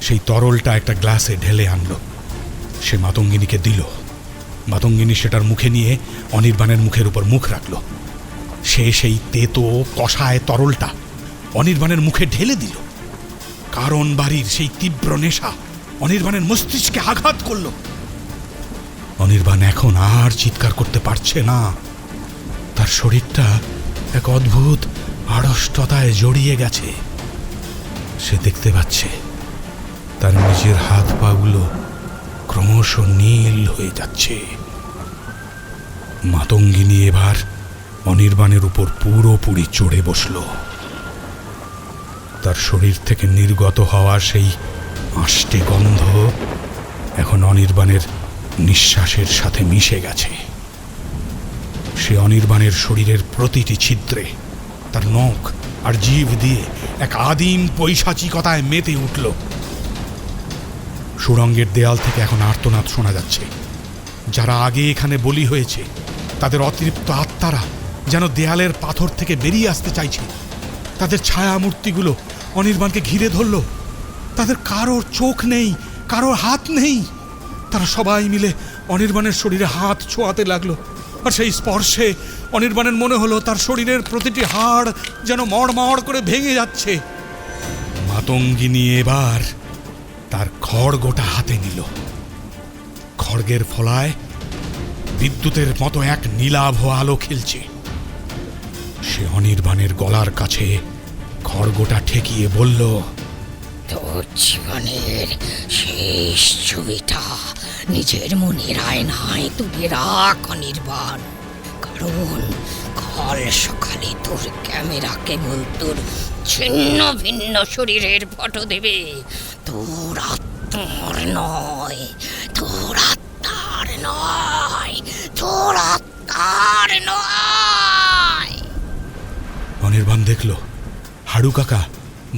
সেই তরলটা একটা গ্লাসে ঢেলে আনলো। সে মাতঙ্গিনীকে দিল। মাতঙ্গিনী সেটার মুখে নিয়ে অনির্বাণের মুখের উপর মুখ রাখল। সে সেই তেতো কষায় তরলটা অনির্বাণের মুখে ঢেলে দিল। কারণ বাড়ির সেই তীব্র নেশা অনির্বাণের মস্তিষ্কে আঘাত করল। অনির্বাণ এখন আর চিৎকার করতে পারছে না। তার শরীরটা এক অদ্ভুত আড়ষ্টতায় জড়িয়ে গেছে। সে দেখতে পাচ্ছে তার নিজের হাত পাগুলো ক্রমশ নীল হয়ে যাচ্ছে। মাতঙ্গিনী এবার অনির্বাণের উপর পুরোপুরি চড়ে বসল। তার শরীর থেকে নির্গত হওয়া সেই আষ্টে গন্ধ এখন অনির্বাণের নিঃশ্বাসের সাথে মিশে গেছে। সে অনির্বাণের শরীরের প্রতিটি ছিদ্রে তার নখ আর জিভ দিয়ে এক আদিম পৈশাচিকতায় মেতে উঠল। সুড়ঙ্গের দেয়াল থেকে এখন আর্তনাদ শোনা যাচ্ছে। যারা আগে এখানে বলি হয়েছে তাদের অতৃপ্ত আত্মারা যেন দেয়ালের পাথর থেকে বেরিয়ে আসতে চাইছে। তাদের ছায়া মূর্তিগুলো অনির্বাণকে ঘিরে ধরল। তাদের কারোর চোখ নেই, কারোর হাত নেই। তারা সবাই মিলে অনির্বাণের শরীরে হাত ছোঁয়াতে লাগলো, আর সেই স্পর্শে অনির্বাণের মনে হলো তার শরীরের প্রতিটি হাড় যেন মড়মড় করে ভেঙে যাচ্ছে। মাতঙ্গিনী এবার তার খড়গোটা হাতে নিল। খড়গের ফলায় বিদ্যুতের মতো এক নীলাভ আলো খেলছে। সে অনির্বাণের গলার কাছে খড়গোটা ঠেকিয়ে বলল, তোর জীবনের শেষ ছবিটা নিজের মনের আয়নায় তুলে রাখ অনির্বাণ, কারণ কাল সকালে তোর ক্যামেরা কেবল তোর ছিন্ন ভিন্ন শরীরের ফটো দেবে। তোর আত্মার নয়, তোর আত্মার নয়, তোর আত্মার নয়। অনির্বাণ দেখল হাড়ু কাকা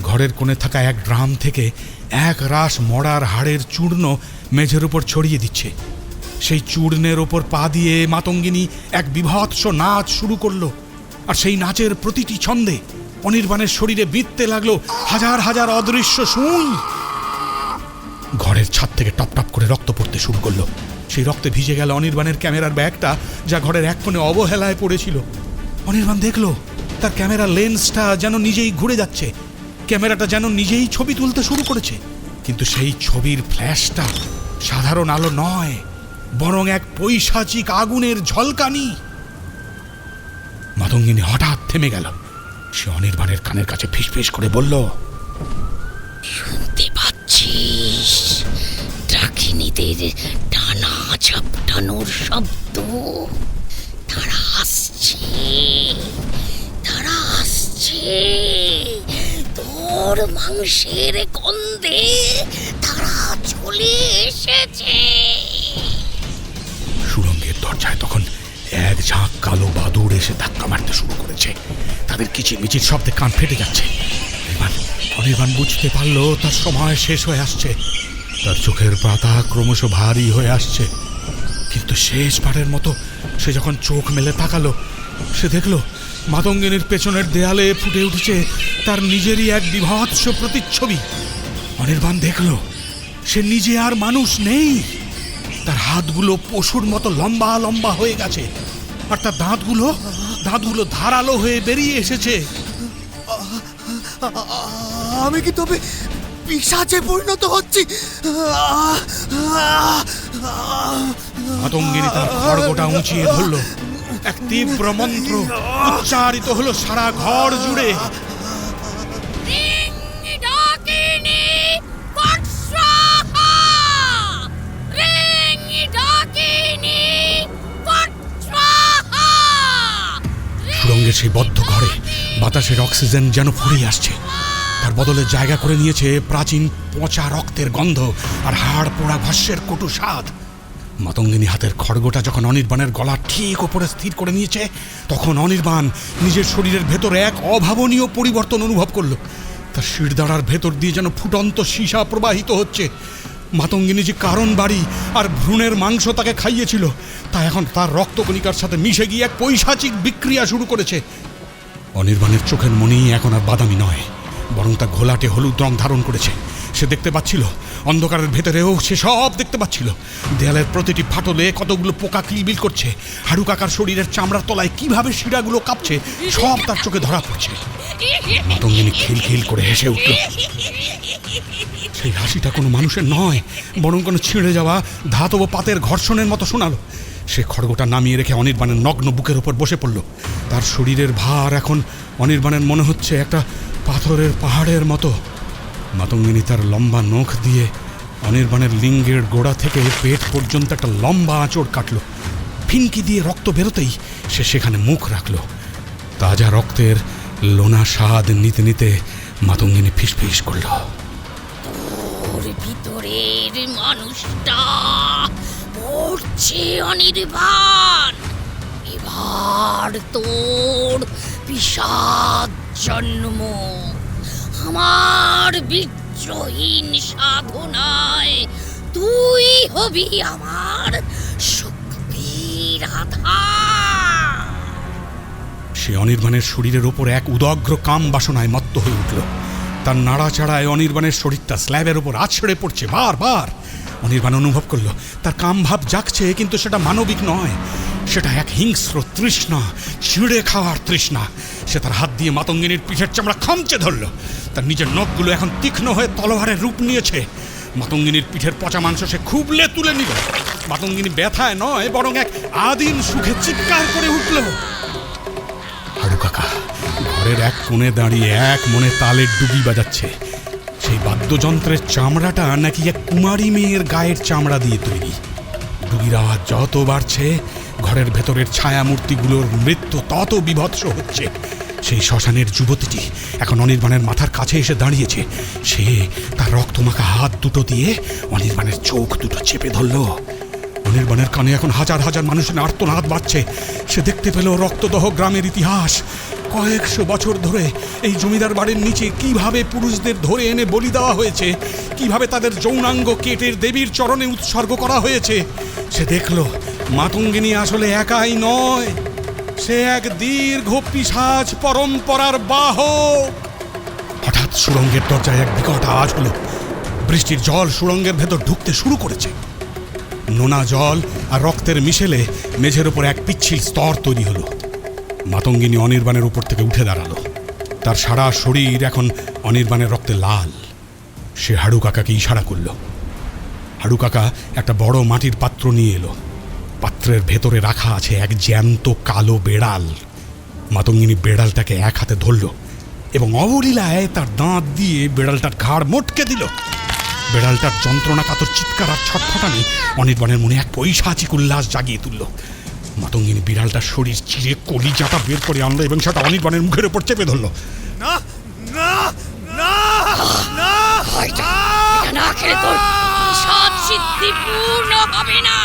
ঘরের কোণে থাকা এক ড্রাম থেকে এক রাশ মরার হাড়ের চূর্ণ মেঝের উপর ছড়িয়ে দিচ্ছে। সেই চূর্ণের ওপর পা দিয়ে মাতঙ্গিনী এক বিভৎস নাচ শুরু করলো। আর সেই নাচের প্রতিটি ছন্দে অনির্বাণের শরীরে বিঁধতে লাগলো হাজার হাজার অদৃশ্য সুই। ঘরের ছাদ থেকে টপ টপ করে রক্ত পড়তে শুরু করলো। সেই রক্তে ভিজে গেল অনির্বাণের ক্যামেরার ব্যাগটা, যা ঘরের এক কোণে অবহেলায় পড়েছিল। অনির্বাণ দেখলো তার ক্যামেরার লেন্সটা যেন নিজেই ঘুরে যাচ্ছে, ক্যামেরাটা যেন নিজেই ছবি তুলতে শুরু করেছে। কিন্তু সেই ছবির ফ্ল্যাশটা সাধারণ আলো নয়, বরং এক পৈশাচিক আগুনের ঝলকানি। মাতঙ্গিনী হঠাৎ থেমে গেল। সে অনির্বাণের কানের কাছে ফিসফিস করে বলল, শুনতে পাচ্ছিস ডাকিনীদের ডানা ঝাপটানোর শব্দ? তারা আসছে, তারা আসছে। তোর মাংসের গন্ধে তারা চলে এসেছে। সুড়ঙ্গের দরজায় তখন এক ঝাঁক কালো বাদুড় এসে ধাক্কা মারতে শুরু করেছে। তাদের কিচিরমিচির শব্দে কান ফেটে যাচ্ছে। অনির্বাণ বুঝতে পারল তার সময় শেষ হয়ে আসছে। তার চোখের পাতা ক্রমশ ভারী হয়ে আসছে। কিন্তু শেষবারের মতো সে যখন চোখ মেলে তাকালো, সে দেখল মাতঙ্গিনীর পেছনের দেয়ালে ফুটে উঠেছে তার নিজেরই এক বিভৎস প্রতিচ্ছবি। অনির্বাণ দেখল সে নিজে আর মানুষ নেই। তার হাতগুলো পশুর মতো লম্বা লম্বা হয়ে গেছে, আর তার দাঁতগুলো ধারালো হয়ে বেরিয়ে এসেছে। আমি কি তবে পিশাচে পরিণত হচ্ছি? মাতঙ্গিনী তার খড়গটা উঁচিয়ে ধরল। এক তীব্র মন্ত্র উচ্চারিত হলো সারা ঘর জুড়ে। সুড়ঙ্গের সেই বদ্ধ ঘরে বাতাসের অক্সিজেন যেন ফুরিয়ে আসছে। তার বদলে জায়গা করে নিয়েছে প্রাচীন পচা রক্তের গন্ধ আর হাড় পোড়া ভস্যের কটু স্বাদ। মাতঙ্গিনী হাতের খড়গটা যখন অনির্বাণের গলা ঠিক ওপরে স্থির করে নিয়েছে, তখন অনির্বাণ নিজের শরীরের ভেতরে এক অভাবনীয় পরিবর্তন অনুভব করলো। তার শিরদাঁড়ার ভেতর দিয়ে যেন ফুটন্ত সীসা প্রবাহিত হচ্ছে। মাতঙ্গিনী যে কারণ বাড়ি আর ভ্রূণের মাংস তাকে খাইয়েছিল, তা এখন তার রক্তকণিকার সাথে মিশে গিয়ে এক পৈশাচিক বিক্রিয়া শুরু করেছে। অনির্বাণের চোখের মনি এখন আর বাদামি নয়, বরং তা ঘোলাটে হলুদ রং ধারণ করেছে। সে দেখতে পাচ্ছিল অন্ধকারের ভেতরেও, সে সব দেখতে পাচ্ছিল। দেয়ালের প্রতিটি ফাটলে কতগুলো পোকা কিলবিল করছে, হাড়ু কাকার শরীরের চামড়ার তলায় কিভাবে শিরাগুলো কাঁপছে, সব তার চোখে ধরা পড়ছে। মাতঙ্গিনী খিলখিল করে হেসে উঠল। সেই হাসিটা কোনো মানুষের নয়, বরং কোনো ছিঁড়ে যাওয়া ধাতব পাতের ঘর্ষণের মতো শোনালো। সে খড়গটা নামিয়ে রেখে অনির্বাণের নগ্ন বুকের উপর বসে পড়ল। তার শরীরের ভার এখন অনির্বাণের মনে হচ্ছে একটা পাথরের পাহাড়ের মতো। মাতঙ্গিনী তার লম্বা নখ দিয়ে অনির্বাণের লিঙ্গের গোড়া থেকে পেট পর্যন্ত একটা লম্বা আঁচড় কাটল। ফিনকি দিয়ে রক্ত বেরোতেই সে সেখানে মুখ রাখল। তাজা রক্তের লোনা স্বাদ নিতে নিতে মাতঙ্গিনী ফিসফিস করল, তোর ভিতরের মানুষটা মরছে অনির্বাণ। এবার তোর বিষাদ জন্ম। আমার বিদ্রোহীন সাধনায় তুই হবি আমার শক্তির আধার। সে অনির্বাণের শরীরের ওপর এক উদগ্র কাম বাসনায় মত্ত হয়ে উঠল। তার নাড়াচাড়ায় অনির্বাণের শরীরটা স্ল্যাবের ওপর আছড়ে পড়ছে বারবার। অনির্বাণ অনুভব করল তার কামভাব জাগছে, কিন্তু সেটা মানবিক নয়, সেটা এক হিংস্র তৃষ্ণা, ছিঁড়ে খাওয়ার তৃষ্ণা। সে তার হাত দিয়ে মাতঙ্গিনীর পিঠের চামড়া খামচে ধরল। তার নিজের নখগুলো এখন তীক্ষ্ণ হয়ে তলোয়ারের রূপ নিয়েছে। মাতঙ্গিনীর পিঠের পচা মাংস সে খুবলে তুলে নিল। মাতঙ্গিনী ব্যথায় নয়, বরং এক আদিম সুখে চিৎকার করে উঠল। হাড়ু কাকা ঘরের এক কোণে দাঁড়িয়ে এক মনে তালের ডুবি বাজাচ্ছে। সেই বাদ্যযন্ত্রের চামড়াটা নাকি এক কুমারী মেয়ের গায়ের চামড়া দিয়ে তৈরি। ডুবির আওয়াজ যত বাড়ছে, ঘরের ভেতরের ছায়ামূর্তিগুলোর মৃত্যু তত বিভৎস হচ্ছে। সে সেই শ্মশানের যুবতীটি এখন অনির্বাণের মাথার কাছে এসে দাঁড়িয়েছে। সে তার রক্তমাখা হাত দুটো দিয়ে অনির্বাণের চোখ দুটো চেপে ধরল। অনির্বাণের কানে এখন হাজার হাজার মানুষের আর্তনাদ বাজছে। সে দেখতে পেল রক্তদহ গ্রামের ইতিহাস। কয়েকশো বছর ধরে এই জমিদার বাড়ির নিচে কিভাবে পুরুষদের ধরে এনে বলি দেওয়া হয়েছে, কিভাবে তাদের যৌনাঙ্গ কেটের দেবীর চরণে উৎসর্গ করা হয়েছে। সে দেখল মাতঙ্গিনী আসলে একাই নয়, সে এক দীর্ঘ পিশাচ পরম্পরার বাহক। হঠাৎ সুড়ঙ্গের দরজায় এক বিকট আওয়াজ হলো। বৃষ্টির জল সুড়ঙ্গের ভেতর ঢুকতে শুরু করেছে। নোনা জল আর রক্তের মিশেলে মেঝের উপর এক পিচ্ছিল স্তর তৈরি হলো। মাতঙ্গিনী অনির্বাণের উপর থেকে উঠে দাঁড়ালো। তার সারা শরীর এখন অনির্বাণের রক্তে লাল। সে হাড়ু কাকাকে ইশারা করল। হাড়ু কাকা একটা বড় মাটির পাত্র নিয়ে এলো। পাত্রের ভেতরে রাখা আছে এক জ্যান্ত কালো বেড়াল। মাতঙ্গিনী বেড়ালটাকে এক হাতে ধরল এবং অবলীলায় তার দাঁত দিয়ে বেড়ালটার ঘাড় মোটকে দিল। বেড়ালটার যন্ত্রণা কাতর চিৎকার আর ছটফটানি অনির্বাণের মনে এক পৈশাচিক উল্লাস জাগিয়ে তুলল। মাতঙ্গিনী বিড়ালটার শরীর চিরে কলিজাটা বের করে আনলো এবং সেটা অনির্বাণের মুখের উপর চেপে ধরল। না না না না এটা না খেলে তোর ঈশাদ সিদ্ধি পূর্ণ হবে না।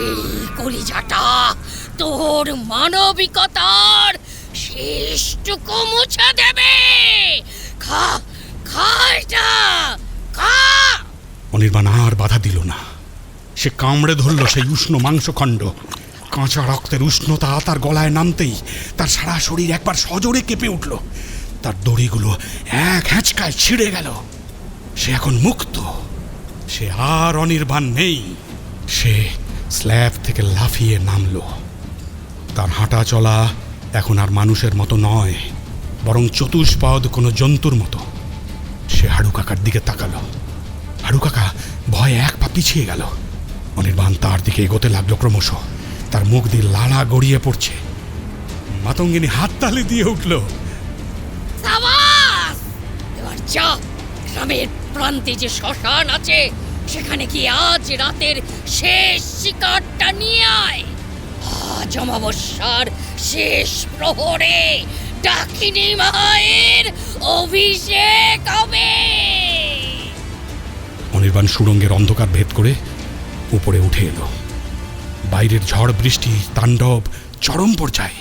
এই কলিজাটা তোর মানবিকতার শেষটুকু মুছে দেবে। খা খা এটা খা। অনির্বাণ আর বাধা দিল না। সে কামড়ে ধরল সেই উষ্ণ মাংসখণ্ড। কাঁচা রক্তের উষ্ণতা তার গলায় নামতেই তার সারা শরীর একবার সজোরে কেঁপে উঠল। তার দড়িগুলো এক হ্যাঁচকায় ছিঁড়ে গেল। সে এখন মুক্ত। সে আর অনির্বাণ নেই। সে স্ল্যাব থেকে লাফিয়ে নামল। তার হাঁটা চলা এখন আর মানুষের মতো নয়, বরং চতুষ্পদ কোনো জন্তুর মতো। সে হাড়ু কাকার দিকে তাকালো। হাড়ু কাকা ভয়ে এক পা পিছিয়ে গেল। অনির্বাণ তার দিকে এগোতে লাগলো ক্রমশ। তার মুখ দিয়ে লালা গড়িয়ে পড়ছে। মাতঙ্গিনী হাততালি দিয়ে উঠল। সাবাস! এবার যা, গ্রামের প্রান্তে যে শ্মশান আছে সেখানে গিয়ে আজ রাতের শেষ শিকারটা নিয়ে আয়। আজ অমাবস্যার শেষ প্রহরে ডাকিনী মায়ের অভিষেক হবে। অনির্বাণ সুড়ঙ্গের অন্ধকার ভেদ করে উপরে উঠে এলো। বাইরের ঝড় বৃষ্টি তাণ্ডব চরম পর্যায়ে।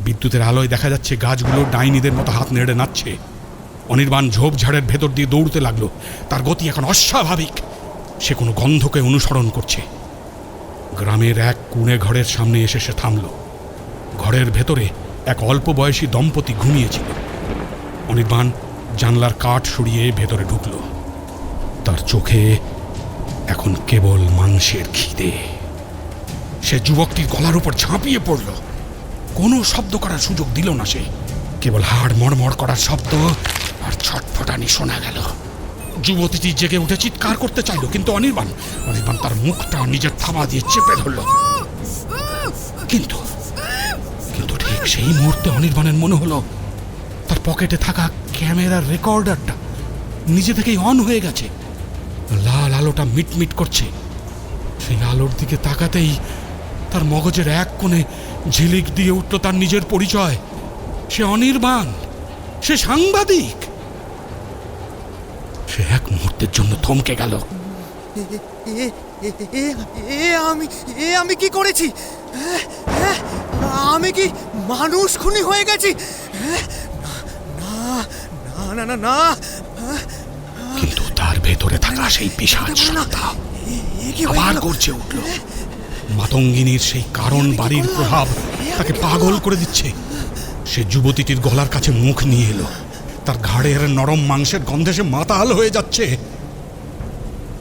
বিদ্যুতের আলোয় দেখা যাচ্ছে গাছগুলো ডাইনিদের মতো হাত নেড়ে নাচছে। অনির্বাণ ঝোপঝাড়ের ভেতর দিয়ে দৌড়তে লাগলো। তার গতি এখন অস্বাভাবিক। সে কোনো গন্ধকে অনুসরণ করছে। গ্রামের এক কুঁড়ে ঘরের সামনে এসে সে থামল। ঘরের ভেতরে এক অল্প বয়সী দম্পতি ঘুমিয়েছিল। অনির্বাণ জানলার কাঠ সরিয়ে ভেতরে ঢুকল। তার চোখে এখন কেবল মাংসের খিদে। সে যুবকটির গলার উপর ঝাঁপিয়ে পড়ল। কোনো শব্দ করার সুযোগ দিল না সে। কেবল হাড় মড়মড় করার শব্দ আর ছটফটানি শোনা গেল। যুবতীটি জেগে উঠে চিৎকার করতে চাইল, কিন্তু অনির্বাণ তার মুখটা নিজের থাবা দিয়ে চেপে ধরল। কিন্তু কিন্তু ঠিক সেই মুহূর্তে অনির্বাণের মনে হলো তার পকেটে থাকা ক্যামেরার রেকর্ডারটা নিজে থেকেই অন হয়ে গেছে। লাল আলোটা মিটমিট করছে। সেই আলোর দিকে তাকাতেই তার মগজের এক কোণে ঝিলিক দিয়ে উঠল তার নিজের পরিচয়। সে অনির্বাণ, সে সাংবাদিক। সে এক মুহূর্তের জন্য থমকে গেল। আমি কি করেছি? আমি কি মানুষ খুনি হয়ে গেছি? না না না না। কিন্তু তার ভেতরে থাকা সেই পিশাচ সত্তা আবার গর্জে উঠল। মাতঙ্গিনীর সেই কারণ বাড়ির প্রভাব তাকে পাগল করে দিচ্ছে। সে যুবতীটির গলার কাছে মুখ নিয়ে এলো। তার ঘাড়ের নরম মাংসের গন্ধে সে মাতাল হয়ে যাচ্ছে।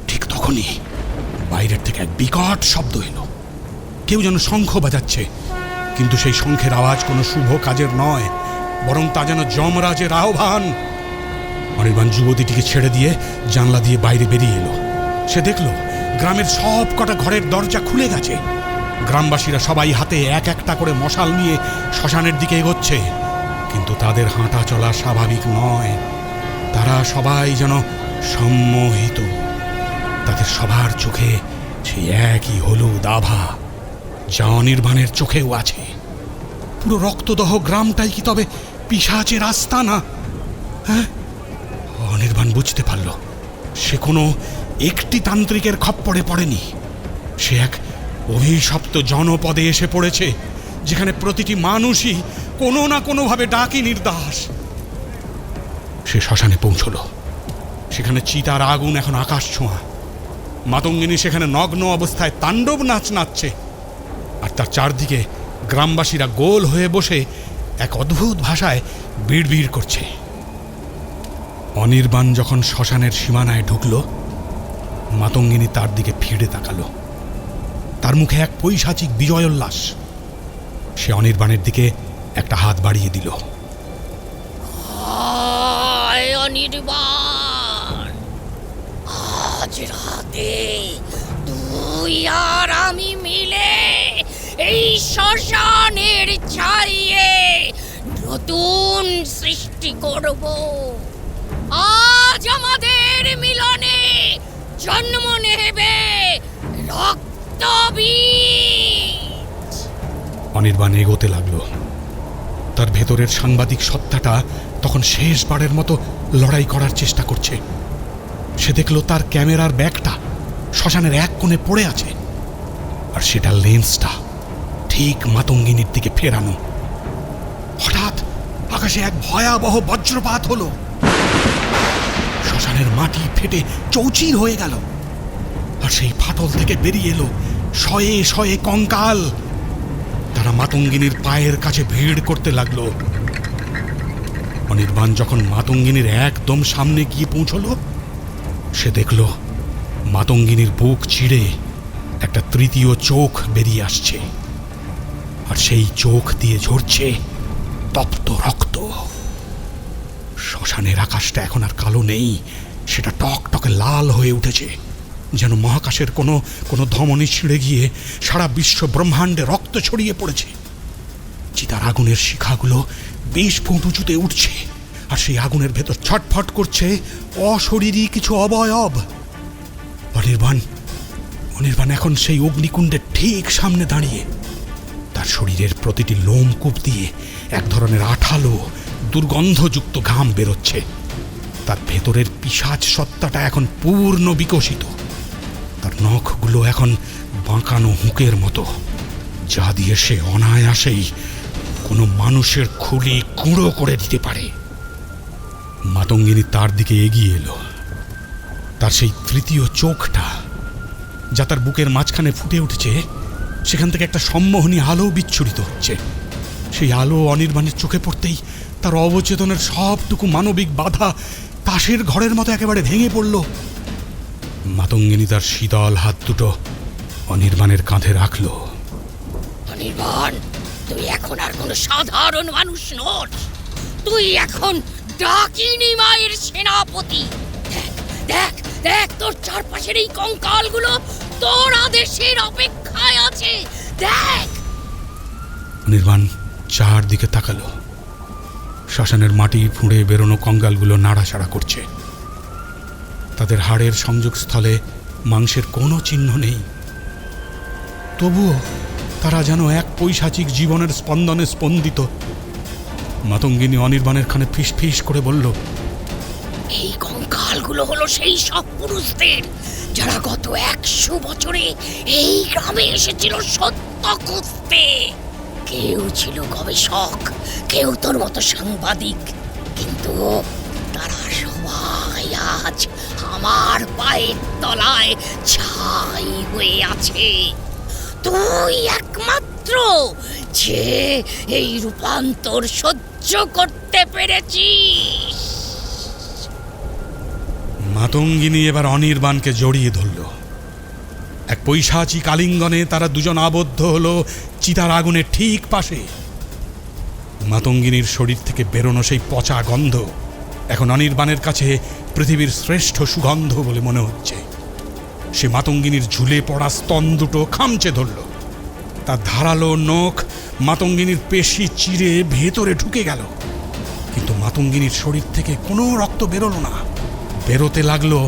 ঠিক তখনই বাইরের থেকে এক বিকট শব্দ এলো। কেউ যেন শঙ্খ বাজাচ্ছে, কিন্তু সেই শঙ্খের আওয়াজ কোনো শুভ কাজের নয়, বরং তা যেন যমরাজের আহ্বান। অনির্বাণ যুবতীটিকে ছেড়ে দিয়ে জানলা দিয়ে বাইরে বেরিয়ে এলো। সে দেখল গ্রামের সব কটা ঘরের দরজা খুলে গেছে। গ্রামবাসীরা সবাই হাতে এক একটা করে মশাল নিয়ে শ্মশানের দিকে এগোচ্ছে, কিন্তু তাদের হাঁটা চলা স্বাভাবিক নয়। তারা সবাই যেন সম্মোহিত। তাদের সবার চোখে সেই একই হলুদ আভা, যা অনির্বাণের চোখেও আছে। পুরো রক্তদহ গ্রামটাই কি তবে পিশাচের আস্তানা? হ্যাঁ, অনির্বাণ বুঝতে পারল সে কোনো একটি তান্ত্রিকের খপ্পরে পড়েনি। সে এক অভিশপ্ত জনপদে এসে পড়েছে, যেখানে প্রতিটি মানুষই কোনো না কোনোভাবে ডাকিনীর দাস। সে শ্মশানে পৌঁছল। সেখানে চিতার আগুন এখন আকাশ ছোঁয়া। মাতঙ্গিনী সেখানে নগ্ন অবস্থায় তাণ্ডব নাচ নাচছে, আর তার চারদিকে গ্রামবাসীরা গোল হয়ে বসে এক অদ্ভুত ভাষায় বিড়বিড় করছে। অনির্বাণ যখন শ্মশানের সীমানায় ঢুকল, মাতঙ্গিনী তার দিকে ফিরে তাকালো। তার মুখে এক পৈশাচিক বিজয়োল্লাস। সে অনির্বাণের দিকে একটা হাত বাড়িয়ে দিল। আয় অনির্বাণ, আজ রাতে তুই আর আমি মিলে এই শ্মশানের ছাইয়ে নতুন সৃষ্টি করব। আজ আমাদের মিলনে জন্ম নেবে রক্তবীজ। অনির্বাণ এগোতে লাগলো। তার ভেতরের সাংবাদিক সত্তাটা তখন শেষবারের মতো লড়াই করার চেষ্টা করছে। সে দেখল তার ক্যামেরার ব্যাগটা শ্মশানের এক কোণে পড়ে আছে, আর সেটা লেন্সটা ঠিক মাতঙ্গিনীর দিকে ফেরানো। হঠাৎ আকাশে এক ভয়াবহ বজ্রপাত হলো। শ্মশানের মাটি ফেটে চৌচির হয়ে গেল, আর সেই ফাটল থেকে বেরিয়ে এলো শয়ে শয়ে কঙ্কাল। তারা মাতঙ্গিনীর পায়ের কাছে ভিড় করতে লাগলো। অনির্বাণ যখন মাতঙ্গিনীর একদম সামনে গিয়ে পৌঁছল, সে দেখল মাতঙ্গিনীর বুক চিড়ে একটা তৃতীয় চোখ বেরিয়ে আসছে, আর সেই চোখ দিয়ে ঝরছে তপ্ত রক্ত। শ্মশানের আকাশটা এখন আর কালো নেই, সেটা টকটকে লাল হয়ে উঠেছে, যেন মহাকাশের কোনো কোনো ধমনী ছিঁড়ে গিয়ে সারা বিশ্ব ব্রহ্মাণ্ডে রক্ত ছড়িয়ে পড়েছে। চিতার আগুনের শিখাগুলো 20 ফুট উঁচুতে উঠছে, আর সেই আগুনের ভেতর ছটফট করছে অশরীরী কিছু অবয়ব। অনির্বাণ এখন সেই অগ্নিকুণ্ডের ঠিক সামনে দাঁড়িয়ে। তার শরীরের প্রতিটি লোমকূপ দিয়ে এক ধরনের আঠালো দুর্গন্ধযুক্ত ঘাম বেরোচ্ছে। তার ভেতরের পিশাচ সত্তাটা এখন পূর্ণ বিকশিত। তার নখগুলো এখন বাঁকানো হুঁকের মতো, যা দিয়ে সে অনায়াসেই কোনো মানুষের খুলি গুঁড়ো করে দিতে পারে। মাতঙ্গিনী তার দিকে এগিয়ে এলো। তার সেই তৃতীয় চোখটা, যা তার বুকের মাঝখানে ফুটে উঠেছে, সেখান থেকে একটা সম্মোহনী আলো বিচ্ছুরিত হচ্ছে। সেই আলো অনির্বাণের চোখে পড়তেই তার অবচেতনের সবটুকু মানবিক বাধা তাসের ঘরের মতো একেবারে ভেঙে পড়ল। মাতঙ্গিনী তার শীতল হাত দুটো অনির্বাণের কাঁধে রাখল। অনির্বাণ, তুই এখন আর কোনো সাধারণ মানুষ নস। তুই এখন ডাকিনী মায়ের সেনাপতি। দেখ দেখ দেখ, তোর চারপাশের এই কঙ্কালগুলো তোর আদেশের অপেক্ষায় আছে। দেখ। অনির্বাণ চারদিকে তাকালো। শ্মশানের মাটি ফুঁড়ে বেরোনো কঙ্কালগুলো নাড়াচাড়া করছে। তাদের হাড়ের সংযোগস্থলে মাংসের কোনো চিহ্ন নেই, তবুও তারা যেন এক পৈশাচিক জীবনের স্পন্দনে স্পন্দিত। মাতঙ্গিনী অনির্বাণের কানে ফিস ফিস করে বলল, এই কঙ্কালগুলো হলো সেই সব পুরুষদের যারা গত 100 বছরে এই গ্রামে এসেছিল সত্য খুঁজতে। কেউ ছিল গবেষক, কেউ তোর মতো সাংবাদিক, কিন্তু তারা সবাই আজ আমার পায়ের তলায় ছাই হয়ে আছে। তুই একমাত্র যে এই রূপান্তর সহ্য করতে পেরেছিস। মাতঙ্গিনী এবার অনির্বাণকে জড়িয়ে ধরল। এক পৈশাচিক আলিঙ্গনে তারা দুজন আবদ্ধ হলো চিতার আগুনের ঠিক পাশে। মাতঙ্গিনীর শরীর থেকে বেরোনো সেই পচা গন্ধ এখন অনির্বাণের কাছে পৃথিবীর শ্রেষ্ঠ সুগন্ধ বলে মনে হচ্ছে। সে মাতঙ্গিনীর ঝুলে পড়া স্তন দুটো খামচে ধরল। তার ধারালো নখ মাতঙ্গিনীর পেশি চিরে ভেতরে ঢুকে গেল, কিন্তু মাতঙ্গিনীর শরীর থেকে কোনো রক্ত বেরোলো না। বেরোতে লাগলো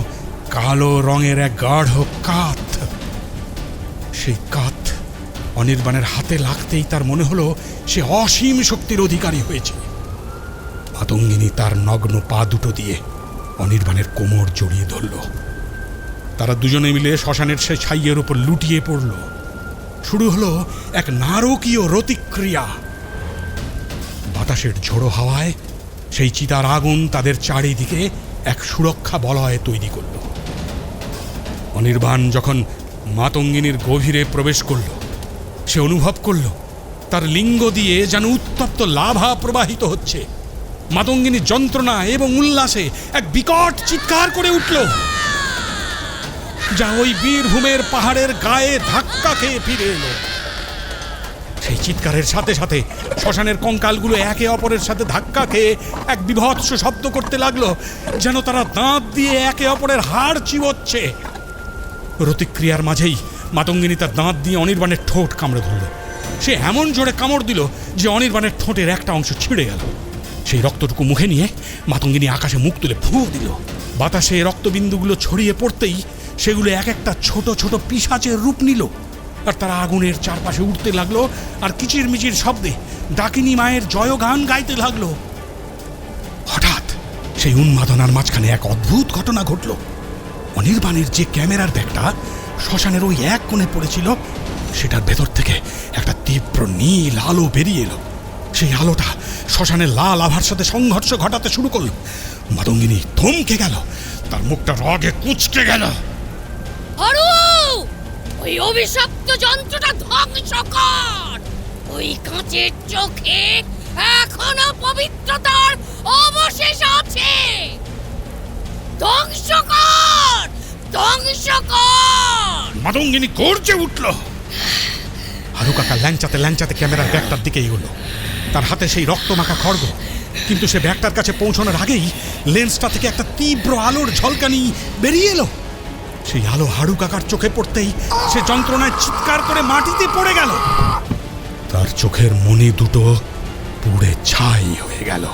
কালো রঙের এক গাঢ় কাত। সেই কাত অনির্বাণের হাতে লাগতেই তার মনে হলো সে অসীম শক্তির অধিকারী হয়েছে। মাতঙ্গিনী তার নগ্ন পা দুটো দিয়ে অনির্বাণের কোমর জড়িয়ে ধরল। তারা দুজনে মিলে শ্মশানের সে ছাইয়ের উপর লুটিয়ে পড়ল। শুরু হলো এক নারকীয় রতিক্রিয়া। বাতাসের ঝোড়ো হাওয়ায় সেই চিতার আগুন তাদের চারিদিকে এক সুরক্ষা বলয় তৈরি করল। অনির্বাণ যখন মাতঙ্গিনীর গভীরে প্রবেশ করল, সে অনুভব করল তার লিঙ্গ দিয়ে যেন উত্তপ্ত লাভা প্রবাহিত হচ্ছে। মাতঙ্গিনী যন্ত্রণা এবং উল্লাসে এক বিকট চিৎকার করে উঠল, যা ওই বীরভূমের পাহাড়ের গায়ে ধাক্কা খেয়ে ফিরে এলো। সেই চিৎকারের সাথে সাথে শ্মশানের কঙ্কালগুলো একে অপরের সাথে ধাক্কা খেয়ে এক বিভৎস শব্দ করতে লাগলো, যেন তারা দাঁত দিয়ে একে অপরের হাড় চিবোচ্ছে। প্রতিক্রিয়ার মাঝেই মাতঙ্গিনী তার দাঁত দিয়ে অনির্বাণের ঠোঁট কামড়ে ধরল। সে এমন জোরে কামড় দিল যে অনির্বাণের ঠোঁটের একটা অংশ ছিঁড়ে গেল। সেই রক্তটুকু মুখে নিয়ে মাতঙ্গিনী আকাশে মুখ তুলে ফু দিল। বাতাসে রক্তবিন্দুগুলো ছড়িয়ে পড়তেই সেগুলো এক একটা ছোট ছোট পিশাচের রূপ নিল, আর তারা আগুনের চারপাশে উঠতে লাগলো আর কিচিরমিচির শব্দে ডাকিনী মায়ের জয়গান গাইতে লাগলো। হঠাৎ সেই উন্মাদনার মাঝখানে এক অদ্ভুত ঘটনা ঘটল। অনির্বাণের যে ক্যামেরার ব্যাগটা শ্মশানের ওই এক কোণে পড়েছিল, সেটার ভেতর থেকে একটা তীব্র নীল আলো বেরিয়ে এলো। সেই আলোটা শ্মশানের লাল আভার সাথে সংঘর্ষ ঘটাতে শুরু করল। মাতঙ্গিনী থমকে গেল, তার মুখটা রাগে কুঁচকে গেল। হরু, ওই অভিশপ্ত যন্ত্রটা ধ্বংস কর। ওই কাঁচের চোখে এখনো পবিত্রতার অবশেষ আছে। ধ্বংস কর, ধ্বংস কর। মাতঙ্গিনী গর্জে উঠল। হারু কাকা ল্যাংচাতে ল্যাংচাতে ক্যামেরার ব্যাগটার দিকে এগোলো। তার হাতে সেই রক্তমাখা খড়গ, কিন্তু সে ব্যাগটার কাছে পৌঁছানোর আগেই লেন্সটা থেকে একটা তীব্র আলোর ঝলকানি বেরিয়ে এলো। সেই আলো হারু কাকার চোখে পড়তেই সে যন্ত্রণায় চিৎকার করে মাটিতে পড়ে গেল। তার চোখের মনি দুটো পুড়ে ছাই হয়ে গেল।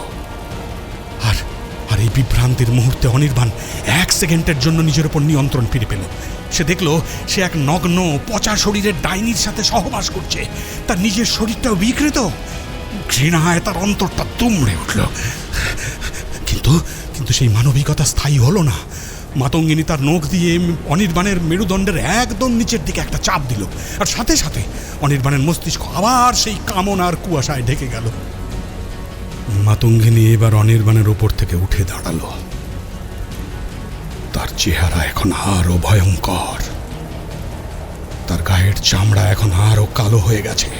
আর এই বিভ্রান্তির মুহূর্তে অনির্বাণ এক সেকেন্ডের জন্য নিজের উপর নিয়ন্ত্রণ ফিরে পেল। সে দেখল সে এক নগ্ন পচা শরীরের ডাইনির সাথে সহবাস করছে। তার নিজের শরীরটাও বিকৃত। ঘৃণায় তার অন্তরটা দুমড়ে উঠল। কিন্তু সেই মানবিকতা স্থায়ী হলো না। মাতঙ্গিনী তার নখ দিয়ে অনির্বাণের মেরুদণ্ডের একদম নিচের দিকে একটা চাপ দিল, আর সাথে সাথে অনির্বাণের মস্তিষ্ক আবার সেই কামনার কুয়াশায় ঢেকে গেল। মাতঙ্গিনী এবার অনির্বাণের ওপর থেকে উঠে দাঁড়ালো। তার চেহারা এখন আরো ভয়ঙ্কর। তার গায়ের চামড়া এখন আরো কালো হয়ে গেছে,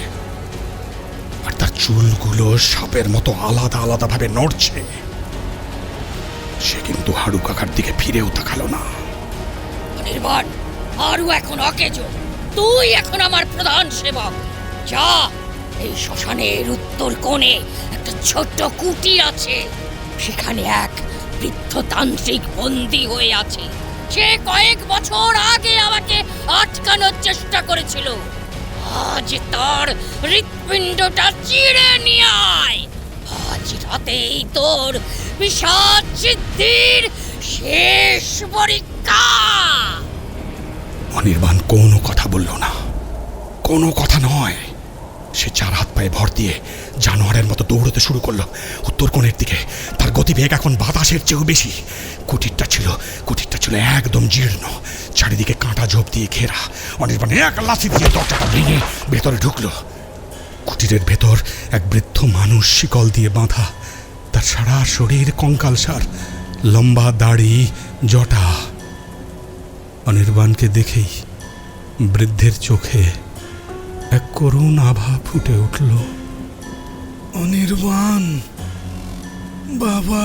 আর তার চুলগুলো সাপের মতো আলাদা আলাদা ভাবে নড়ছে। সে কিন্তু হারু কাকার দিকে ফিরেও তাকালো না। অনির্বাণ, হারু এখন অকেজ। তুই এখন আমার প্রধান সেবক। যা, এই শ্মশানের উত্তর কোণে একটা ছোট্ট কুটির আছে। সেখানে এক বৃদ্ধ তান্ত্রিক বন্দী হয়ে আছে। সে কয়েক বছর আগে আমাকে আটকানোর চেষ্টা করেছিল। আজ তার হৃৎপিণ্ডটা চিড়ে নিয়ে আয়। আজ রাতেই তোর পিশাচ সিদ্ধির শেষ পরীক্ষা। অনির্বাণ কোনো কথা বলল না, কোনো কথা নয়। সে চার হাত পায়ে ভর দিয়ে জানোয়ারের মতো দৌড়তে শুরু করলো উত্তর কোণের দিকে। তার গতিবেগ এখন বাতাসের চেয়েও বেশি। কুটিরটা ছিল একদম জীর্ণ, চারিদিকে কাঁটা ঝোপ দিয়ে ঘেরা। অনির্বাণ এক লাথি দিয়ে দরজাটা ভেঙে ভেতরে ঢুকলো। কুটিরের ভেতর এক বৃদ্ধ মানুষ শিকল দিয়ে বাঁধা। তার সারা শরীর কঙ্কালসার, লম্বা দাড়ি, জটা। অনির্বাণকে দেখেই বৃদ্ধের চোখে এক করুণ আভা ফুটে উঠল। অনির্বাণ বাবা,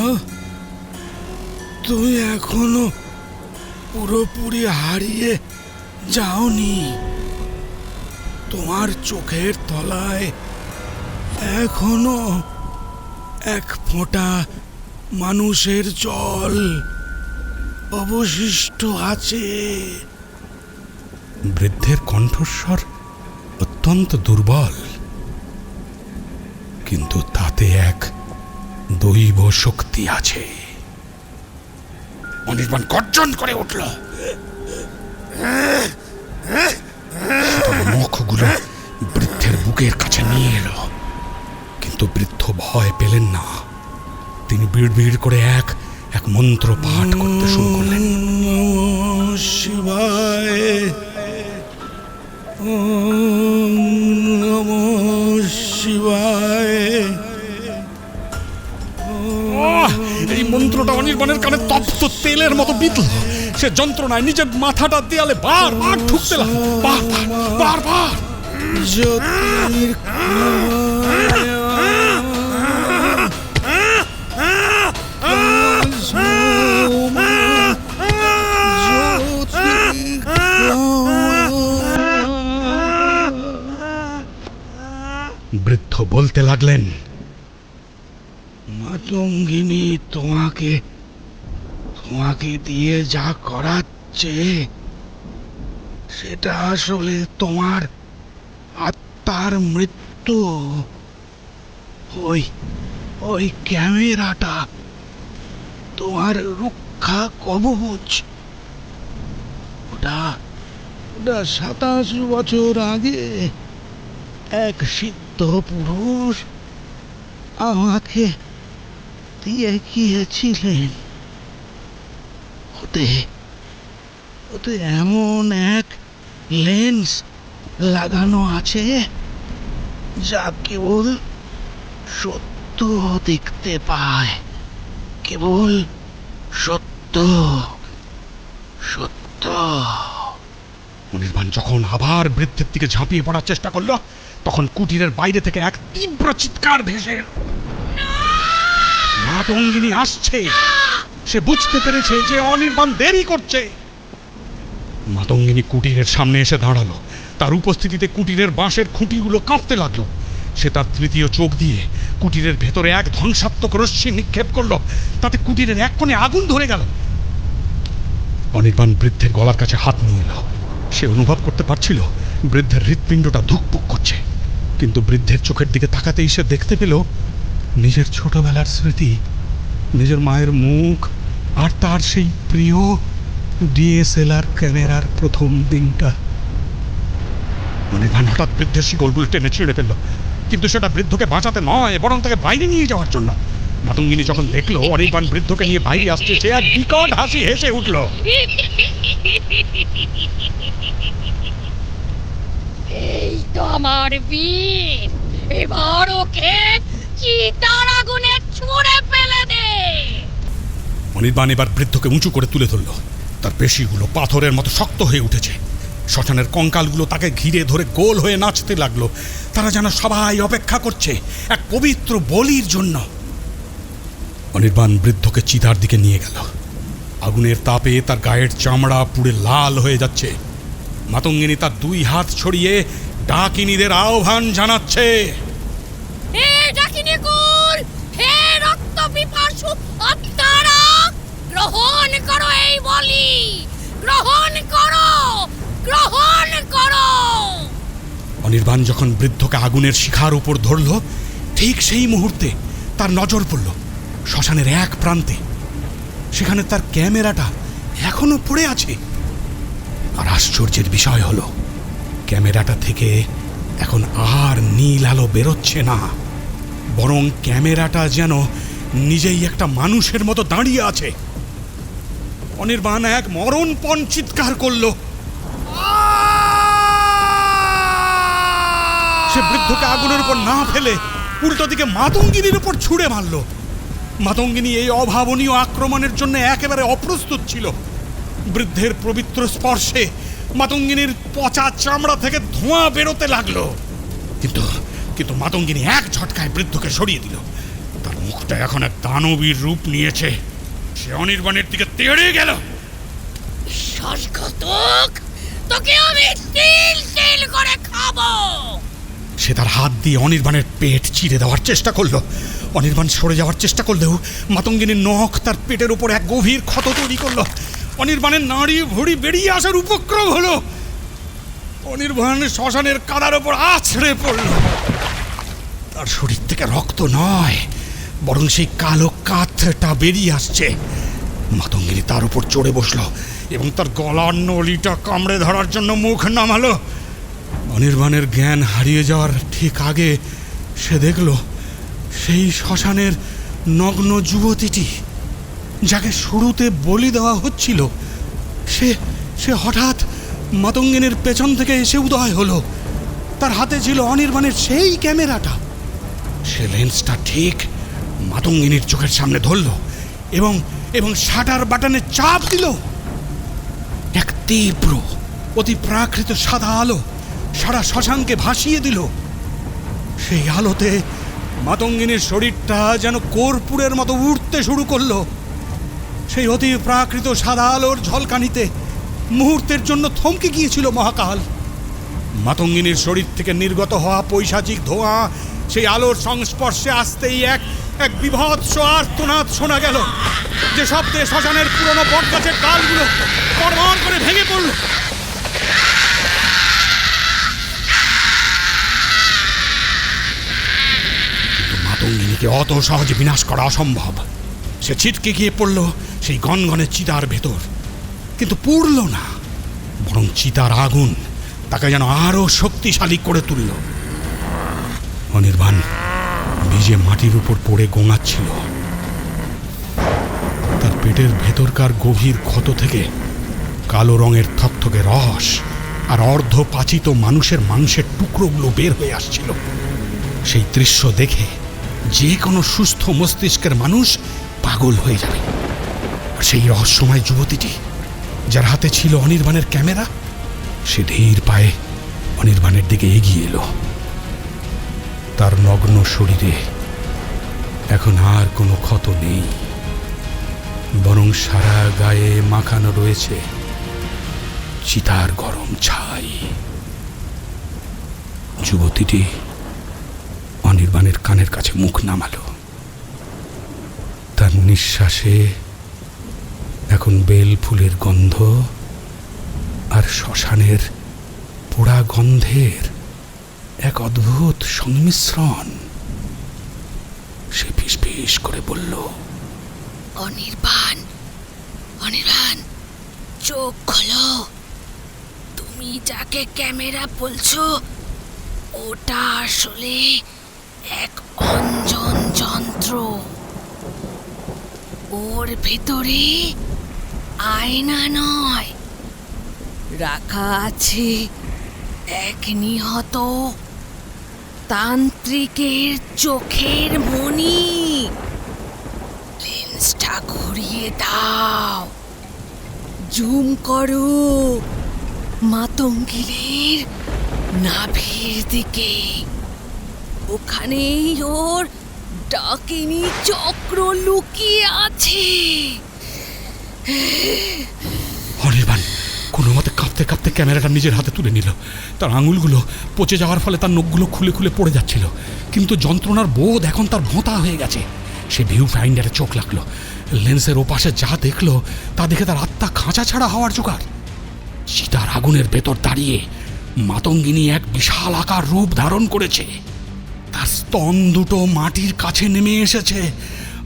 তুই এখনো পুরোপুরি হারিয়ে যাওনি। তোমার চোখের তলায় এখনো এক ফোঁটা মানুষের জল অবশিষ্ট আছে। বৃদ্ধের কণ্ঠস্বর অত্যন্ত দুর্বল, কিন্তু তাতে এক দৈব শক্তি আছে। অনির্বাণ গর্জন করে উঠল। মুখগুলো বৃদ্ধের বুকের কাছে নিয়ে এলো। কিন্তু বৃদ্ধ ভয় পেলেন না। তিনি বিড়বিড় করে এক এক মন্ত্র পাঠ করতে শুরু করলেন। শিবায়, শিবায়। এই মন্ত্রটা অনির্বাণের কানে তপ্ত তেলের মতো বিঁধল। সে যন্ত্রণায় নিজের মাথাটা দেয়ালে বারবার ঠুকতে লাগলো, বারবার। বৃদ্ধ বলতে লাগলেন, মাতঙ্গিনী তোমাকে দিয়ে যা করাচ্ছে সেটা আসলে তোমার আত্মার মৃত্যু। ওই ক্যামেরাটা তোমার রক্ষা কবচ। ওটা 27 বছর আগে এক সিদ্ধ পুরুষ আমাকে দিয়ে গিয়েছিলেন। ওতে এমন এক লেন্স লাগানো আছে যা কেবল সত্য দেখতে পায়, কেবল সত্য। অনির্বাণ যখন আবার বৃদ্ধের দিকে ঝাঁপিয়ে পড়ার চেষ্টা করলো, তখন কুটিরের বাইরে থেকে এক তীব্র চিৎকার ভেসে এলো। মাতঙ্গিনী আসছে। সে বুঝতে পেরেছে যে অনির্বাণ দেরি করছে। মাতঙ্গিনী কুটিরের সামনে এসে দাঁড়ালো। তার উপস্থিতিতে কুটিরের বাঁশের খুঁটিগুলো কাঁপতে লাগলো। সে তার তৃতীয় চোখ দিয়ে কুটিরের ভেতরে এক ধ্বংসাত্মক রশ্মি নিক্ষেপ করলো। তাতে কুটিরের এক কোণে আগুন ধরে গেল। অনির্বাণ বৃদ্ধের গলার কাছে হাত নিয়ে এলো। সে অনুভব করতে পারছিল বৃদ্ধের হৃৎপিণ্ডটা ধুকপুক করছে। কিন্তু বৃদ্ধের চোখের দিকে তাকাতেই সে দেখতে পেল নিজের ছোটবেলার স্মৃতি, নিজের মায়ের মুখ, আর তার সেই প্রিয় ডিএসএলআর ক্যামেরার প্রথম দিনটা। অনির্বাণ হঠাৎ বৃদ্ধের শিকলগুলো টেনে ছিঁড়ে ফেলল, কিন্তু সেটা বৃদ্ধকে বাঁচাতে নয়, বরং তাকে বাইরে নিয়ে যাওয়ার জন্য। মাতঙ্গিনী যখন দেখলো অনির্বাণ বৃদ্ধকে নিয়ে বাইরে আসছে, সে এক বিকট হাসি হেসে উঠল। এই তো আমার বীর, এবার ওকে চিতার আগুনে ছুঁড়ে ফেলে দে। অনির্বাণ এবার বৃদ্ধকে উঁচু করে তুলে ধরল। তার পেশিগুলো পাথরের মতো শক্ত হয়ে উঠেছে। শ্মশানের কঙ্কালগুলো তাকে ঘিরে ধরে গোল হয়ে নাচতে লাগলো। তারা যেন সবাই অপেক্ষা করছে এক পবিত্র বলির জন্য। অনির্বাণ বৃদ্ধকে চিতার দিকে নিয়ে গেল। আগুনের তাপে তার গায়ের চামড়া পুড়ে লাল হয়ে যাচ্ছে। মাতঙ্গিনী তার 2 হাত ছড়িয়ে ডাকিনীদের আহ্বান জানাচ্ছে, হে ডাকিনীকুল, হে রক্ত পিপাসু আত্মারা, গ্রহণ করো এই বলি, গ্রহণ করো, গ্রহণ করো। অনির্বাণ যখন বৃদ্ধকে আগুনের শিখার উপর ধরল, ঠিক সেই মুহূর্তে তার নজর পড়ল শ্মশানের এক প্রান্তে। সেখানে তার ক্যামেরাটা এখনো পড়ে আছে। আর আশ্চর্যের বিষয় হলো, ক্যামেরাটা থেকে এখন আর নীল আলো বেরোচ্ছে না, বরং ক্যামেরাটা যেন নিজেই একটা মানুষের মতো দাঁড়িয়ে আছে। অনির্বাণ এক মরণপণ চিৎকার করলো। সে বৃদ্ধকে আগুনের উপর না ফেলে উল্টো দিকে মাতঙ্গিনীর উপর ছুঁড়ে মারল। মাতঙ্গিনী এই অভাবনীয় আক্রমণের জন্য একেবারে অপ্রস্তুত ছিল। বৃদ্ধের পবিত্র স্পর্শে মাতঙ্গিনীর পচা চামড়া থেকে ধোঁয়া বেরোতে লাগলো। কিন্তু মাতঙ্গিনী এক ঝটকায় বৃদ্ধকে সরিয়ে দিল। তার মুখটা এখন এক দানবীর রূপ নিয়েছে। সে অনির্বাণের দিকে তেড়ে গেল। শ্বাসঘাতক, তোকে আমি তিল তিল করে খাবো। সে তার হাত দিয়ে অনির্বাণের পেট চিরে দেওয়ার চেষ্টা করলো। অনির্বাণ সরে যাওয়ার চেষ্টা করলেও মাতঙ্গিনীর নখ তার পেটের উপর এক গভীর ক্ষত তৈরি করলো। অনির্বাণের নাড়ি ভুঁড়ি বেরিয়ে আসার উপক্রম হলো। অনির্বাণ শ্মশানের কাদার ওপর আছড়ে পড়ল। তার শরীর থেকে রক্ত নয়, বরং সেই কালো কাঠটা বেরিয়ে আসছে। মাতঙ্গিনী তার উপর চড়ে বসলো এবং তার গলার নলিটা কামড়ে ধরার জন্য মুখ নামালো। অনির্বাণের জ্ঞান হারিয়ে যাওয়ার ঠিক আগে সে দেখল সেই শ্মশানের নগ্ন যুবতীটি যাকে শুরুতে বলি দেওয়া হচ্ছিল, সে সে হঠাৎ মাতঙ্গিনীর পেছন থেকে এসে উদয় হলো। তার হাতে ছিল অনির্বাণের সেই ক্যামেরাটা। সে লেন্সটা ঠিক মাতঙ্গিনীর চোখের সামনে ধরল এবং এবং শাটার বাটনে চাপ দিল। এক তীব্র অতি প্রাকৃত সাদা আলো সারা শ্মশানকে ভাসিয়ে দিল। সেই আলোতে মাতঙ্গিনীর শরীরটা যেন কর্পূরের মতো উঠতে শুরু করলো। সেই অতি প্রাকৃত সাদা আলোর ঝলকানিতে মুহূর্তের জন্য থমকে গিয়েছিল মহাকাল। মাতঙ্গিনীর শরীর থেকে নির্গত হওয়া পৈশাচিক ধোঁয়া সেই আলোর সংস্পর্শে আসতেই এক এক বিভৎস আর্তনাদ শোনা গেল, যে শব্দে শ্মশানের পুরনো বটগাছের ডালগুলো কড়মড় করে ভেঙে পড়ল। মাতঙ্গিনীকে অত সহজে বিনাশ করা অসম্ভব। সে ছিটকে গিয়ে পড়ল সেই গনগনে চিতার ভেতর, কিন্তু পুড়ল না, বরং চিতার আগুন তাকে যেন আরো শক্তিশালী করে তুলল। অনির্বাণ ভিজে মাটির উপর পড়ে গোঙাচ্ছিল। তার পেটের ভেতরকার গভীর ক্ষত থেকে কালো রঙের থকথকে রস আর অর্ধপাচিত মানুষের মাংসের টুকরোগুলো বের হয়ে আসছিল। সেই দৃশ্য দেখে যে কোনো সুস্থ মস্তিষ্কের মানুষ পাগল হয়ে যাবে। আর সেই রহস্যময় যুবতীটি, যার হাতে ছিল অনির্বাণের ক্যামেরা, সে ধীর পায়ে অনির্বাণের দিকে এগিয়ে এলো। তার নগ্ন শরীরে এখন আর কোনো ক্ষত নেই, বরং সারা গায়ে মাখানো রয়েছে চিতার গরম ছাই। যুবতীটি অনির্বাণের কানের কাছে মুখ নামালো। তার নিঃশ্বাসে এখন বেল ফুলের গন্ধ আর শ্মশানের পোড়া গন্ধের এক অদ্ভুত সংমিশ্রণ। সে ফিসফিস করে বলল, অনির্বাণ, অনির্বাণ, চোখ খোলো। তুমি যাকে ক্যামেরা বলছো ওটা আসলে এক অঞ্জন যন্ত্র। ওর ভেতরে আয়না নয়, রাখা আছে এক নিহত তান্ত্রিকের চোখের মণি। লেন্সটা ঘুরিয়ে দাও, জুম করো মাতঙ্গিনীর নাভির দিকে। ওখানেই ওর ডাকিনী চক্র লুকিয়ে আছে। অনির্বাণ কোনো মতে কাঁপতে কাঁপতে ক্যামেরাটা নিজের হাতে তুলে নিল। তার আঙুলগুলো পচে যাওয়ার ফলে তার নখগুলো খুলে খুলে পড়ে যাচ্ছিল, কিন্তু যন্ত্রণার বোধ এখন তার ভোঁতা হয়ে গেছে। সে ভিউ ফাইন্ডারে চোখ লাগলো। লেন্সের ওপাশে যা দেখলো তা দেখে তার আত্মা খাঁচা ছাড়া হওয়ার জোগাড়। চিতার আগুনের ভেতর দাঁড়িয়ে মাতঙ্গিনী এক বিশাল আকার রূপ ধারণ করেছে। তার স্তন দুটো মাটির কাছে নেমে এসেছে,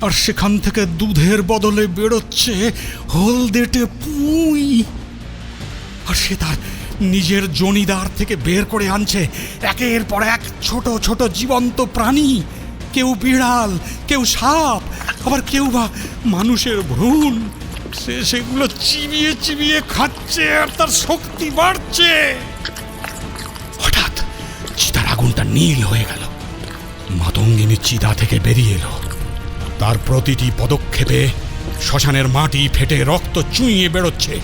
আর সেখান থেকে দুধের বদলে বেরোচ্ছে হলদেটে পুঁই। আর সে তার নিজের জনিদার থেকে বের করে আনছে একের পর এক ছোট ছোট জীবন্ত প্রাণী। কেউ বিড়াল, কেউ সাপ, আবার কেউ বা মানুষের ভ্রূণ। সে সেগুলো চিবিয়ে চিবিয়ে খাচ্ছে আর তার শক্তি বাড়ছে। হঠাৎ চিতার আগুনটা নীল হয়ে গেল। মাতঙ্গিনী চিতা থেকে বেরিয়ে এলো। তার প্রতিটি পদক্ষেপে শ্মশানের মাটি ফেটে রক্ত চুইয়ে বেরোচ্ছে।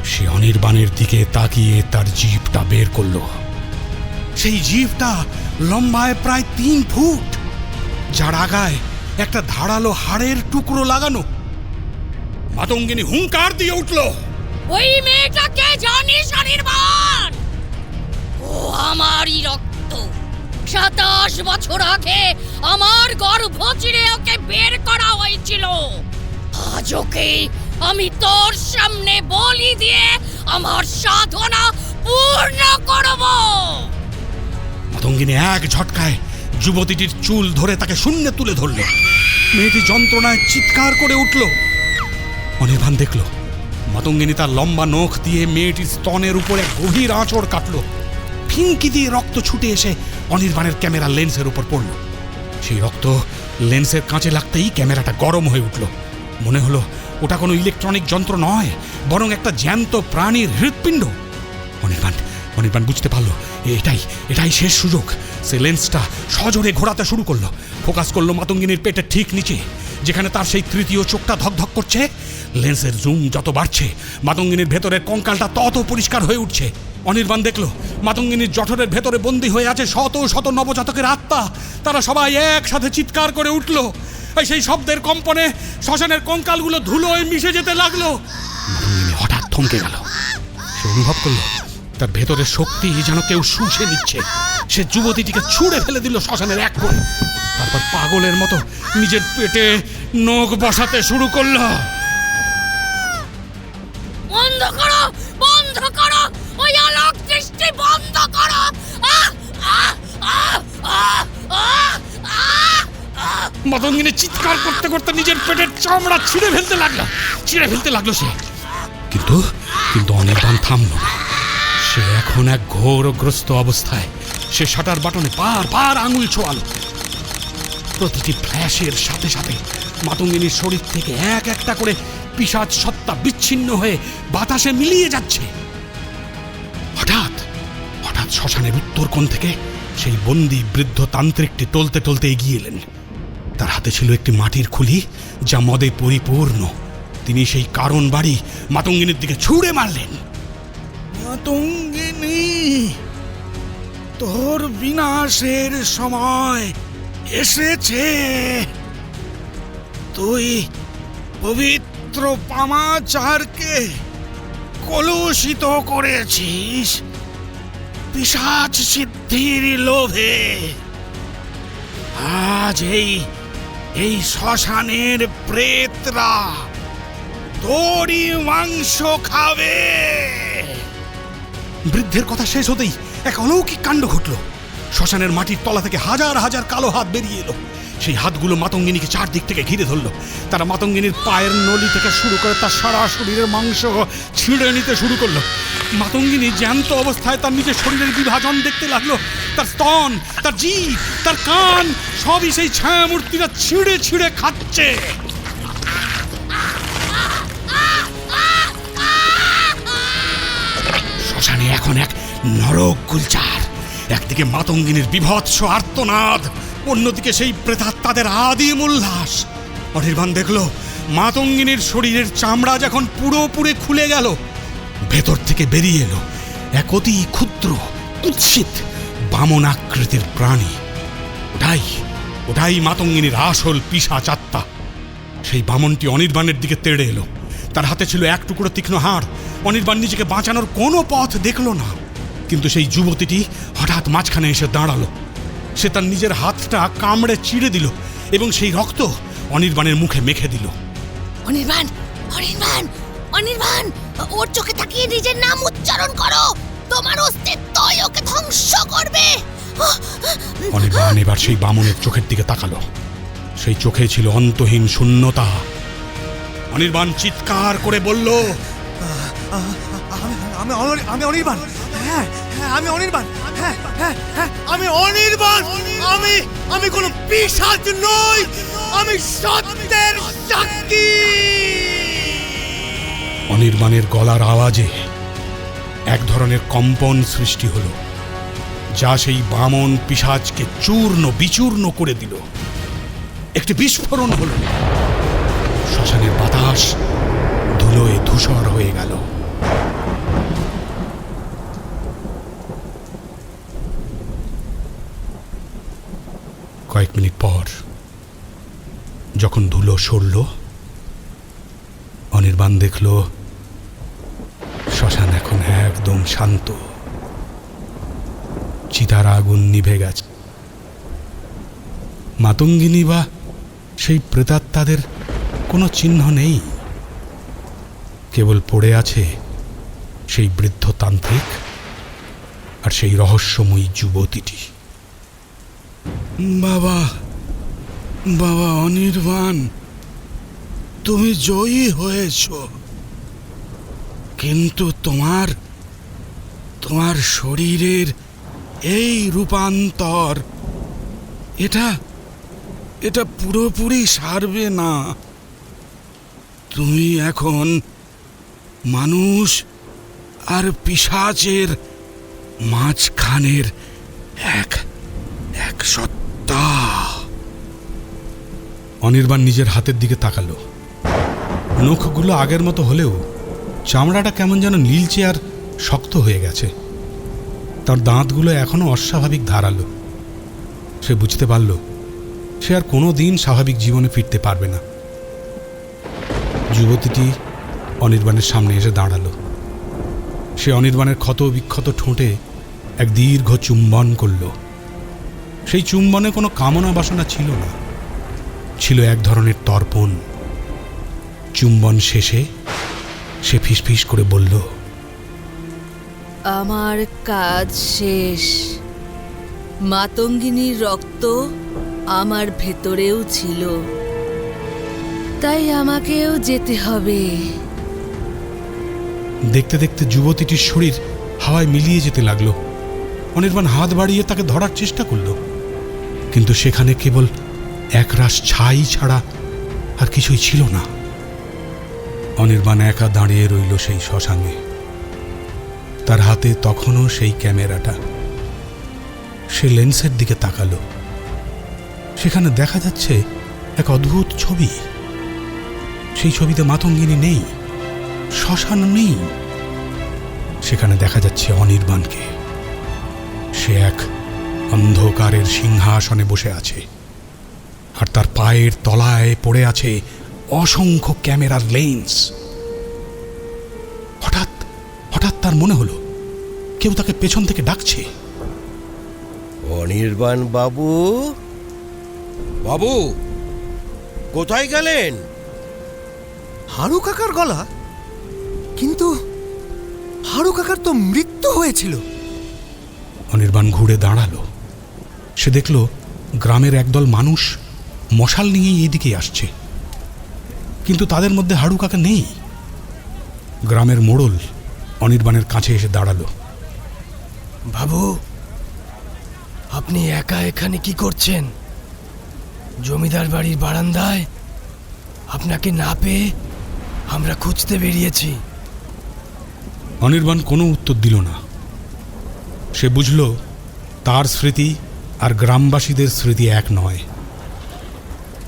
সে অনির্বাণের দিকে তাকিয়ে তার জিভটা বের করল। সেই জিভটা লম্বায় প্রায় 3 ফুট, যার আগায় একটা ধারালো হাড়ের টুকরো লাগানো। মাতঙ্গিনী হুঙ্কার দিয়ে উঠল, ওই মেয়েটাকে জানিস অনির্বাণ? ও আমারই রক্ত। 27 বছর আগে আমার গর্ভ চিরে ওকে বের করা হয়েছিল। আজ ওকে আমি তোর সামনে বলি দিয়ে আমার সাধনা পূর্ণ করব। মাতঙ্গিনী এক ঝটকায় যুবতীটির চুল ধরে তাকে শূন্যে তুলে ধরল। মেয়েটি যন্ত্রণায় চিৎকার করে উঠল। অনির্বাণ দেখল মাতঙ্গিনী তার লম্বা নখ দিয়ে মেয়েটির স্তনের উপরে গভীর আঁচড় কাটল। ফিঙ্কি দিয়ে রক্ত ছুটে এসে অনির্বাণের ক্যামেরার লেন্সের উপর পড়ল। সেই রক্ত লেন্সের কাঁচে লাগতেই ক্যামেরাটা গরম হয়ে উঠল। মনে হলো ওটা কোনো ইলেকট্রনিক যন্ত্র নয়, বরং একটা জ্যান্ত প্রাণীর হৃৎপিণ্ড। অনির্বাণ বুঝতে পারলো এটাই শেষ সুযোগ। সে লেন্সটা সজোরে ঘোরাতে শুরু করলো। ফোকাস করলো মাতঙ্গিনীর পেটের ঠিক নিচে, যেখানে তার সেই তৃতীয় চোখটা ধকধক করছে। লেন্সের জুম যত বাড়ছে, মাতঙ্গিনীর ভেতরের কঙ্কালটা তত পরিষ্কার হয়ে উঠছে। অনির্বাণ দেখলো মাতঙ্গিনীর জঠরের ভেতরে বন্দী হয়ে আছে শত শত নবজাতকের আত্মা। তারা সবাই একসাথে চিৎকার করে উঠল। সেই শব্দের কম্পনে শ্মশানের কঙ্কালগুলো ধুলোয় মিশে যেতে লাগলো। মাতঙ্গিনী হঠাৎ থমকে গেল। সে অনুভব করলো তার ভেতরের শক্তি যেন কেউ শুষে নিচ্ছে। সে যুবতীটিকে ছুঁড়ে ফেলে দিল শ্মশানের এক কোণে। তারপর পাগলের মতো নিজের পেটে নখ বসাতে শুরু করলো। বন্ধ করো, বন্ধ করো, ওই আলোক দৃষ্টি বন্ধ করো। মাতঙ্গিনী চিৎকার করতে করতে নিজের পেটের চামড়া ছিঁড়ে ফেলতে লাগলো সে। কিন্তু অনির্বাণ থামলো না। সে এখন এক ঘোরগ্রস্ত অবস্থায়। সে শাটার বাটনে বার আঙুল ছোঁয়ালো। প্রতিটি ফ্ল্যাশের সাথে সাথে মাতঙ্গিনীর শরীর থেকে এক একটা করে পিশাচ সত্তা বিচ্ছিন্ন হয়ে বাতাসে মিলিয়ে যাচ্ছে। হঠাৎ শ্মশানের উত্তর কোণ থেকে সেই বন্দী বৃদ্ধ তান্ত্রিকটি টলতে টলতে এগিয়ে এলেন। তার হাতে ছিল একটি মাটির খুলি, যা মদে পরিপূর্ণ। তিনি সেই কারণ বাড়ি মাতঙ্গিনীর দিকে ছুঁড়ে মারলেন। মাতঙ্গিনী, তোর বিনাশের সময় এসেছে। তুই পবিত্র পামাচারকে কলুষিত করেছিস পিশাচ সিদ্ধির লোভে। আজ এই শ্মশানের প্রেতরা তোরই মাংস খাবে। বৃদ্ধের কথা শেষ হতেই এক অলৌকিক কাণ্ড ঘটল। শ্মশানের মাটির তলা থেকে হাজার হাজার কালো হাত বেরিয়ে এলো। সেই হাতগুলো মাতঙ্গিনীকে চারদিক থেকে ঘিরে ধরল। তারা মাতঙ্গিনীর পায়ের নলি থেকে শুরু করে তার সারা শরীরের মাংস ছিঁড়ে নিতে শুরু করলো। মাতঙ্গিনী জ্যান্ত অবস্থায় তার নিজের শরীরের বিভাজন দেখতে লাগলো। তার স্তন, তার জিভ, তার কান সবই সেই ছায়ামূর্তিরা ছিঁড়ে ছিঁড়ে খাচ্ছে। শ্মশানে এখন এক নরক গুলচার। একদিকে মাতঙ্গিনীর বিভৎস আর্তনাদ, অন্যদিকে সেই প্রেতাত্মাদের আদিম উল্লাস। অনির্বাণ দেখল মাতঙ্গিনীর শরীরের চামড়া যখন পুরোপুরি খুলে গেল, ভেতর থেকে বেরিয়ে এলো এক অতি ক্ষুদ্র কুৎসিত বামন আকৃতির প্রাণী। ওটাই মাতঙ্গিনীর আসল পিশাচ আত্মা। সেই বামনটি অনির্বাণের দিকে তেড়ে এলো। তার হাতে ছিল এক টুকরো তীক্ষ্ণ হাড়। অনির্বাণ নিজেকে বাঁচানোর কোনো পথ দেখল না। কিন্তু সেই যুবতীটি হঠাৎ মাঝখানে এসে দাঁড়ালো। সে তার নিজের হাতটা কামড়ে চিড়ে দিল এবং সেই রক্ত অনির্বাণের মুখে মেখে দিল। অনির্বাণ, অনির্বাণ, অনির্বাণ, ওর চোখে তাকিয়ে নিজের নাম উচ্চারণ করো। তোমার অস্তিত্বই ওকে ধ্বংস করবে। অনির্বাণ এবার সেই বামনের চোখের দিকে তাকালো। সেই চোখে ছিল অন্তহীন শূন্যতা। অনির্বাণ চিৎকার করে বলল, আমি অনির্বাণ। হ্যাঁ, আমি অনির্বাণ। আমি অনির্বাণ। আমি কোনো পিশাচ নই। আমি সত্যের সাক্ষী। অনির্বাণের গলার আওয়াজে এক ধরনের কম্পন সৃষ্টি হলো, যা সেই বামন পিশাচকে চূর্ণ বিচূর্ণ করে দিল। একটি বিস্ফোরণ হলো। শ্মশানের বাতাস ধুলোয় ধূসর হয়ে গেল। কয়েক মিনিট পর যখন ধুলো সরল, অনির্বাণ দেখল শ্মশান এখন একদম শান্ত। চিতার আগুন নিভে গেছে। মাতঙ্গিনী বা সেই প্রেতাত্মাদের কোনো চিহ্ন নেই। কেবল পড়ে আছে সেই বৃদ্ধ তান্ত্রিক আর সেই রহস্যময়ী যুবতীটি। বাবা অনির্বাণ, তুমি জয়ী হয়েছ, কিন্তু তোমার শরীরের এই রূপান্তর এটা এটা পুরোপুরি সারবে না। তুমি এখন মানুষ আর পিশাচের মাঝখানের এক সত্তা। অনির্বাণ নিজের হাতের দিকে তাকালো। নখগুলো আগের মতো হলেও চামড়াটা কেমন যেন নীলচে আর শক্ত হয়ে গেছে। তার দাঁতগুলো এখনো অস্বাভাবিক ধারালো। সে বুঝতে পারল সে আর কোনো দিন স্বাভাবিক জীবনে ফিরতে পারবে না। যুবতীটি অনির্বাণের সামনে এসে দাঁড়ালো। সে অনির্বাণের ক্ষত বিক্ষত ঠোঁটে এক দীর্ঘ চুম্বন করল। সেই চুম্বনে কোনো কামনা বাসনা ছিল না, ছিল এক ধরনের তর্পণ। চুম্বন শেষে সে ফিসফিস করে বলল, আমার কাজ শেষ। মাতঙ্গিনীর রক্ত আমার ভেতরেও ছিল, তাই আমাকেও যেতে হবে। দেখতে দেখতে যুবতীটির শরীর হাওয়ায় মিলিয়ে যেতে লাগলো। অনির্বাণ হাত বাড়িয়ে তাকে ধরার চেষ্টা করল, কিন্তু সেখানে কেবল একরাশ ছাই ছাড়া আর কিছুই ছিল না। অনির্বাণ একা দাঁড়িয়ে রইল সেই শ্মশানে। তার হাতে তখনও সেই ক্যামেরাটা। সে লেন্সের দিকে তাকালো। সেখানে দেখা যাচ্ছে এক অদ্ভুত ছবি। সেই ছবিতে মাতঙ্গিনী নেই, শ্মশান নেই। সেখানে দেখা যাচ্ছে অনির্বাণকে। সে এক অন্ধকারের সিংহাসনে বসে আছে, আর তার পায়ের তলায় পড়ে আছে অসংখ্য ক্যামেরার লেন্স। হঠাৎ হঠাৎ তার মনে হলো কেউ তাকে পেছন থেকে ডাকছে। অনির্বাণ বাবু, বাবু কোথায় গেলেন? হারু কাকার গলা, কিন্তু হারু কাকার তো মৃত্যু হয়েছিল। অনির্বাণ ঘুরে দাঁড়ালো। সে দেখল গ্রামের একদল মানুষ মশাল নিয়েই এইদিকে আসছে, কিন্তু তাদের মধ্যে হারু কাকা নেই। গ্রামের মোড়ল অনির্বাণের কাছে এসে দাঁড়ালো। বাবু, আপনি একা এখানে কি করছেন? জমিদার বাড়ির বারান্দায় আপনাকে না পেয়ে আমরা খুঁজতে বেরিয়েছি। অনির্বাণ কোনো উত্তর দিল না। সে বুঝল তার স্মৃতি আর গ্রামবাসীদের স্মৃতি এক নয়।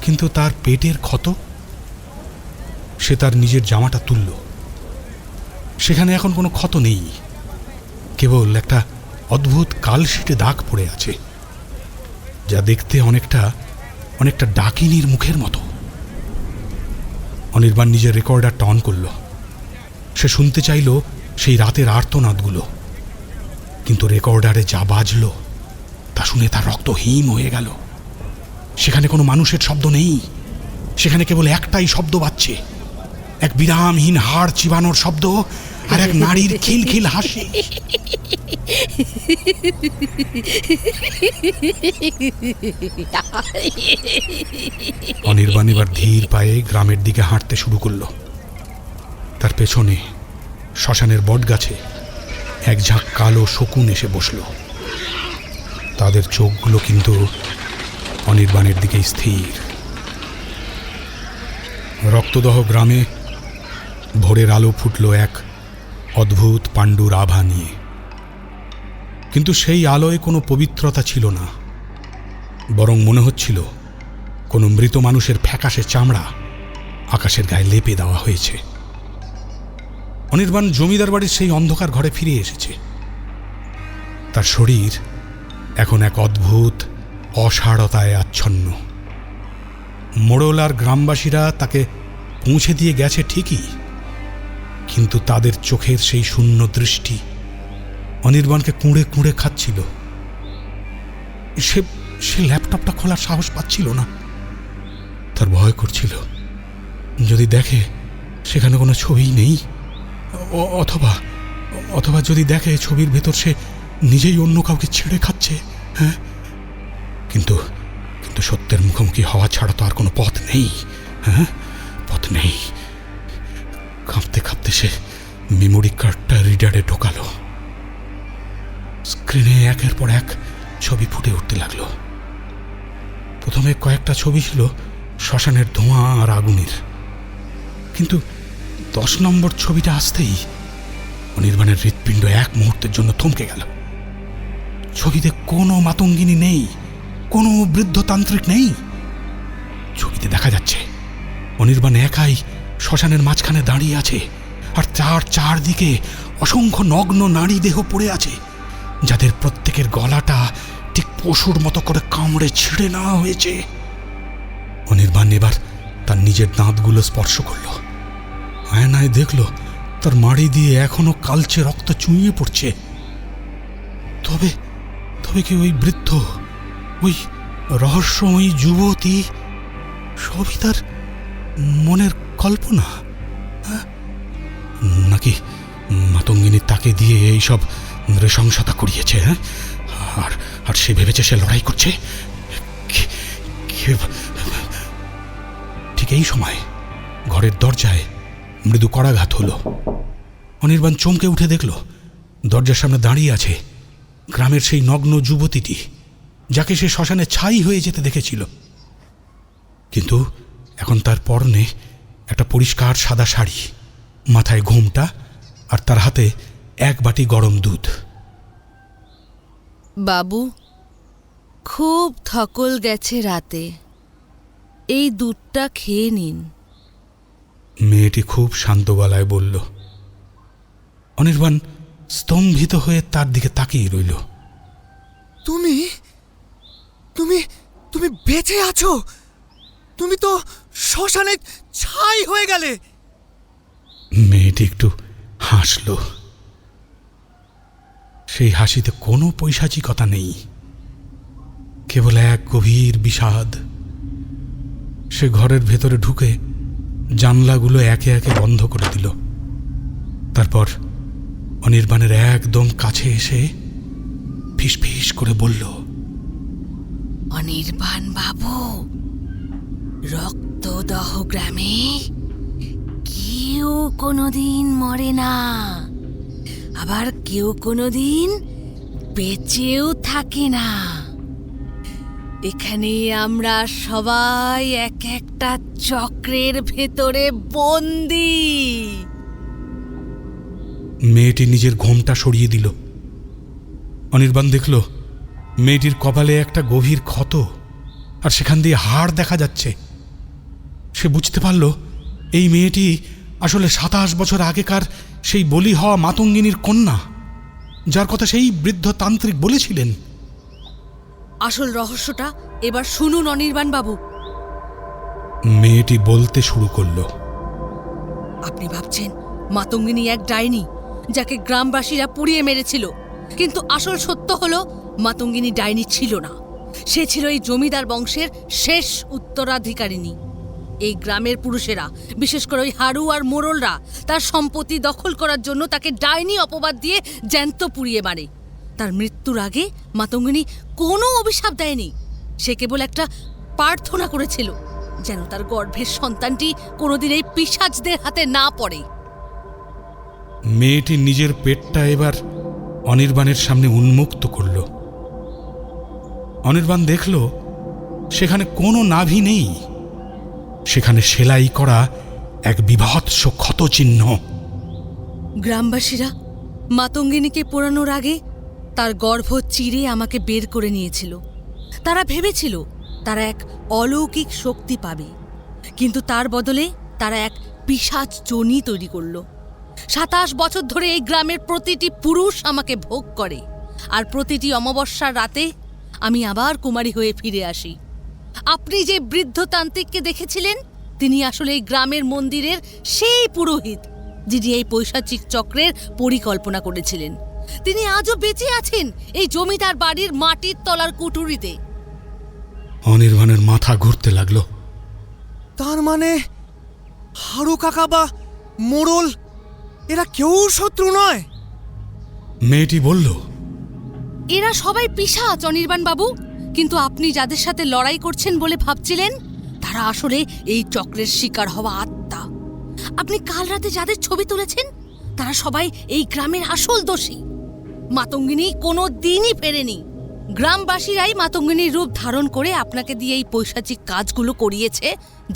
কিন্তু তার পেটের ক্ষত। সে তার নিজের জামাটা তুলল। সেখানে এখন কোনো ক্ষত নেই, কেবল একটা অদ্ভুত কালশিটে দাগ পড়ে আছে, যা দেখতে অনেকটা ডাকিনীর মুখের মতো। অনির্বাণ নিজের রেকর্ডারটা অন করল। সে শুনতে চাইল সেই রাতের আর্তনাদগুলো, কিন্তু রেকর্ডারে যা বাজল তা শুনে তার রক্ত হিম হয়ে গেল। সেখানে কোনো মানুষের শব্দ নেই, সেখানে কেবল একটাই শব্দ বাজছে, এক বিরামহীন হাড় চিবানোর শব্দ আর এক নারীর খিলখিল হাসি। অনির্বাণ এবার ধীর পায়ে গ্রামের দিকে হাঁটতে শুরু করলো। তার পেছনে শ্মশানের বটগাছে এক ঝাঁক কালো শকুন এসে বসল। তাদের চোখগুলো কিন্তু অনির্বাণের দিকে স্থির। রক্তদহ গ্রামে ভোরের আলো ফুটল এক অদ্ভুত পাণ্ডুর আভা নিয়ে, কিন্তু সেই আলোয় কোনো পবিত্রতা ছিল না। বরং মনে হচ্ছিল কোনো মৃত মানুষের ফ্যাকাশে চামড়া আকাশের গায়ে লেপে দেওয়া হয়েছে। অনির্বাণ জমিদার বাড়ির সেই অন্ধকার ঘরে ফিরে এসেছে। তার শরীর এখন এক অদ্ভুত অসাড়তায় আচ্ছন্ন। মোড়ল আর গ্রামবাসীরা তাকে পৌঁছে দিয়ে গেছে ঠিকই, কিন্তু তাদের চোখের সেই শূন্য দৃষ্টি অনির্বাণকে কুঁড়ে কুঁড়ে খাচ্ছিল। সে ল্যাপটপটা খোলার সাহস পাচ্ছিল না। তার ভয় করছিল যদি দেখে সেখানে কোনো ছবিই নেই, অথবা যদি দেখে ছবির ভেতর সে নিজেই অন্য কাউকে ছেড়ে খাচ্ছে। হ্যাঁ, কিন্তু সত্যের মুখোমুখি হওয়া ছাড়া তো আর কোনো পথ নেই। হ্যাঁ, পথ নেই। কাঁপতে কাঁপতে সে মেমোরি কার্ডটা রিডারে ঢোকালো। স্ক্রিনে একের পর এক ছবি ফুটে উঠতে লাগলো। প্রথমে কয়েকটা ছবি ছিল শ্মশানের ধোঁয়া আর আগুনের, কিন্তু 10 নম্বর ছবিটা আসতেই অনির্বাণের হৃৎপিণ্ড এক মুহূর্তের জন্য থমকে গেল। ছবিতে কোনো মাতঙ্গিনী নেই, কোনো বৃদ্ধতান্ত্রিক নেই। ছবিতে দেখা যাচ্ছে অনির্বাণ একাই শ্মশানের মাঝখানে দাঁড়িয়ে আছে, আর চারদিকে অসংখ্য নগ্ন নারী দেহ পড়ে আছে, যাদের প্রত্যেকের গলাটা ঠিক পশুর মতো করে কামড়ে ছিঁড়ে নেওয়া হয়েছে। অনির্বাণ এবার তার নিজের দাঁতগুলো স্পর্শ করল। আয়নায় দেখল তার মাড়ি দিয়ে এখনো কালচে রক্ত চুইয়ে পড়ছে। তবে তবে কি ওই বৃদ্ধ, ওই রহস্যময়ী যুবতী সবই তার মনের কল্পনা, নাকি মাতঙ্গিনী তাকে দিয়ে এইসব নৃশংসতা করিয়েছে? আর সে ভেবেছে সে লড়াই করছে। ঠিক এই সময় ঘরের দরজায় মৃদু করাঘাত হলো। অনির্বাণ চমকে উঠে দেখল দরজার সামনে দাঁড়িয়ে আছে গ্রামের সেই নগ্ন যুবতীটি, যাকে সে শ্মশানে ছাই হয়ে যেতে দেখেছিল। কিন্তু এখন তার পরনে একটা পরিষ্কার সাদা শাড়ি, মাথায় ঘোমটা, আর তার হাতে এক বাটি গরম দুধ। বাবু, খুব ধকল গেছে রাতে, এই দুধটা খেয়ে নিন। মেয়েটি খুব শান্ত গলায় বলল। অনির্বাণ স্তম্ভিত হয়ে তার দিকে তাকিয়ে রইল। তুমি তুমি তুমি বেঁচে আছো? তুমি তো শ্মশানে ছাই হয়ে গেলে। মেয়েটি একটু হাসল। সেই হাসিতে কোনো পৈশাচিকতা নেই, কেবল এক গভীর বিষাদ। সে ঘরের ভেতরে ঢুকে জানলাগুলো একে একে বন্ধ করে দিল। তারপর অনির্বাণের একদম কাছে এসে ফিসফিস করে বলল, অনির্বাণ বাবু, রক্তদহ গ্রামে কেউ কোনোদিন মরে না, আবার কেউ কোনোদিন বেঁচেও থাকে না। এখানে আমরা সবাই এক একটা চক্রের ভেতরে বন্দী। মেয়েটি নিজের ঘোমটা সরিয়ে দিল। অনির্বাণ দেখল মেয়েটির কপালে একটা গভীর ক্ষত, আর সেখান দিয়ে হাড় দেখা যাচ্ছে। সে বুঝতে পারল এই মেয়েটি আসলে 27 বছর আগেকার সেই বলি হওয়া মাতঙ্গিনীর কন্যা, যার কথা সেই বৃদ্ধ তান্ত্রিক বলেছিলেন। আসল রহস্যটা এবার শুনুন অনির্বাণ বাবু। মেয়েটি বলতে শুরু করল। আপনি ভাবছেন মাতঙ্গিনী এক ডাইনি, যাকে গ্রামবাসীরা পুড়িয়ে মেরেছিল, কিন্তু আসল সত্য হলো মাতঙ্গিনী ডাইনি ছিল না। সে ছিল এই জমিদার বংশের শেষ উত্তরাধিকারিণী। এই গ্রামের পুরুষেরা, বিশেষ করে ওই হাড়ু আর মোড়লরা, তার সম্পত্তি দখল করার জন্য তাকে ডাইনি অপবাদ দিয়ে জ্যান্ত পুড়িয়ে মারে। তার মৃত্যুর আগে মাতঙ্গিনী কোনো অভিশাপ দেয়নি, সে কেবল একটা প্রার্থনা করেছিল যেন তার গর্ভের সন্তানটি কোনোদিন এই পিশাচদের হাতে না পড়ে। মেয়েটি নিজের পেটটা এবার অনির্বাণের সামনে উন্মুক্ত করল। অনির্বাণ দেখল সেখানে কোনো নাভি নেই, সেখানে সেলাই করা এক বীভৎস ক্ষতচিহ্ন। গ্রামবাসীরা মাতঙ্গিনীকে পোড়ানোর আগে তার গর্ভ চিরে আমাকে বের করে নিয়েছিল। তারা ভেবেছিল তারা এক অলৌকিক শক্তি পাবে, কিন্তু তার বদলে তারা এক পিশাচ যোনি তৈরি করল। 27 বছর ধরে এই গ্রামের প্রতিটি পুরুষ আমাকে ভোগ করে, আর প্রতিটি অমাবস্যার রাতে আমি আবার কুমারী হয়ে ফিরে আসি। আপনি যে বৃদ্ধতান্ত্রিককে দেখেছিলেন, তিনি আসলে এই গ্রামের মন্দিরের সেই পুরোহিত যিনি এই পৈশাচিক চক্রের পরিকল্পনা করেছিলেন। তিনি আজও বেঁচে আছেন এই জমিদার বাড়ির মাটির তলার কুঠুরিতে। অনির্বাণের মাথা ঘুরতে লাগলো। তার মানে হারু কাকা বা মোড়ল এরা কেউ শত্রু নয়? মেয়েটি বলল, এরা সবাই পিশাচ অনির্বাণ বাবু, কিন্তু আপনি যাদের সাথে লড়াই করছেন বলে ভাবছিলেন, তারা আসলে এই চক্রের শিকার হওয়া আত্মা। আপনি কাল রাতে যাদের ছবি তুলেছেন, তারা সবাই এই গ্রামের আসল দোষী। মাতঙ্গিনী কোনো দিনই ফেরেনি। গ্রামবাসীরাই মাতঙ্গিনীর রূপ ধারণ করে আপনাকে দিয়ে এই পৈশাচিক কাজগুলো করিয়েছে,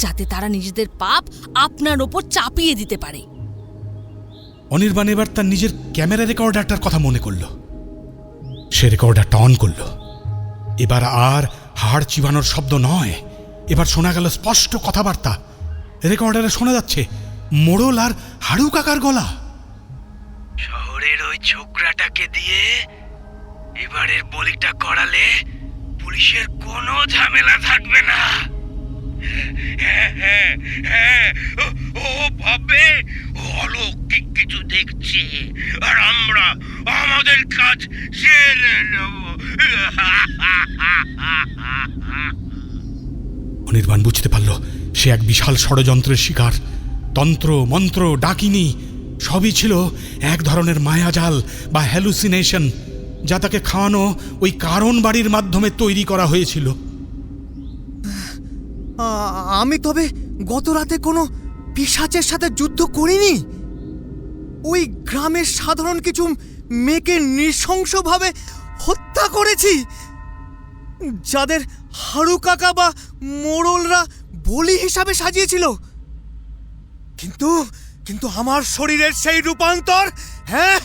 যাতে তারা নিজেদের পাপ আপনার ওপর চাপিয়ে দিতে পারে। অনির্বাণ এবার তার নিজের ক্যামেরা রেকর্ডারটার কথা মনে করল। সে রেকর্ডারটা অন করল। এবার আর হাড় চিবানোর শব্দ নয়, এবার শোনা গেল স্পষ্ট কথাবার্তা। রেকর্ডারে শোনা যাচ্ছে মোড়ল আর হাড়ু কাকার গলা। শহরের ওই ছোকরাটাকে দিয়ে এবারের বলিটা করালে পুলিশের কোনো ঝামেলা থাকবে না। ও ভাবে অলৌকিক কিছু দেখছে, আর আমরা আমাদের কাজ সেরে নেব। অনির্বাণ বুঝতে পারল সে এক বিশাল ষড়যন্ত্রের শিকার। তন্ত্র মন্ত্র ডাকিনী সবই ছিল এক ধরনের মায়াজাল বা হ্যালুসিনেশন, যা তাকে খাওয়ানো ওই কারণ বাড়ির মাধ্যমে তৈরি করা হয়েছিল। আমি তবে গত রাতে কোনো পিশাচের সাথে যুদ্ধ করিনি। ওই গ্রামের সাধারণ কিছু মেয়েকে নৃশংসভাবে হত্যা করেছি, যাদের হাড়ু কাকা বা মোড়লরা বলি হিসাবে সাজিয়েছিল। কিন্তু কিন্তু আমার শরীরের সেই রূপান্তর, হ্যাঁ,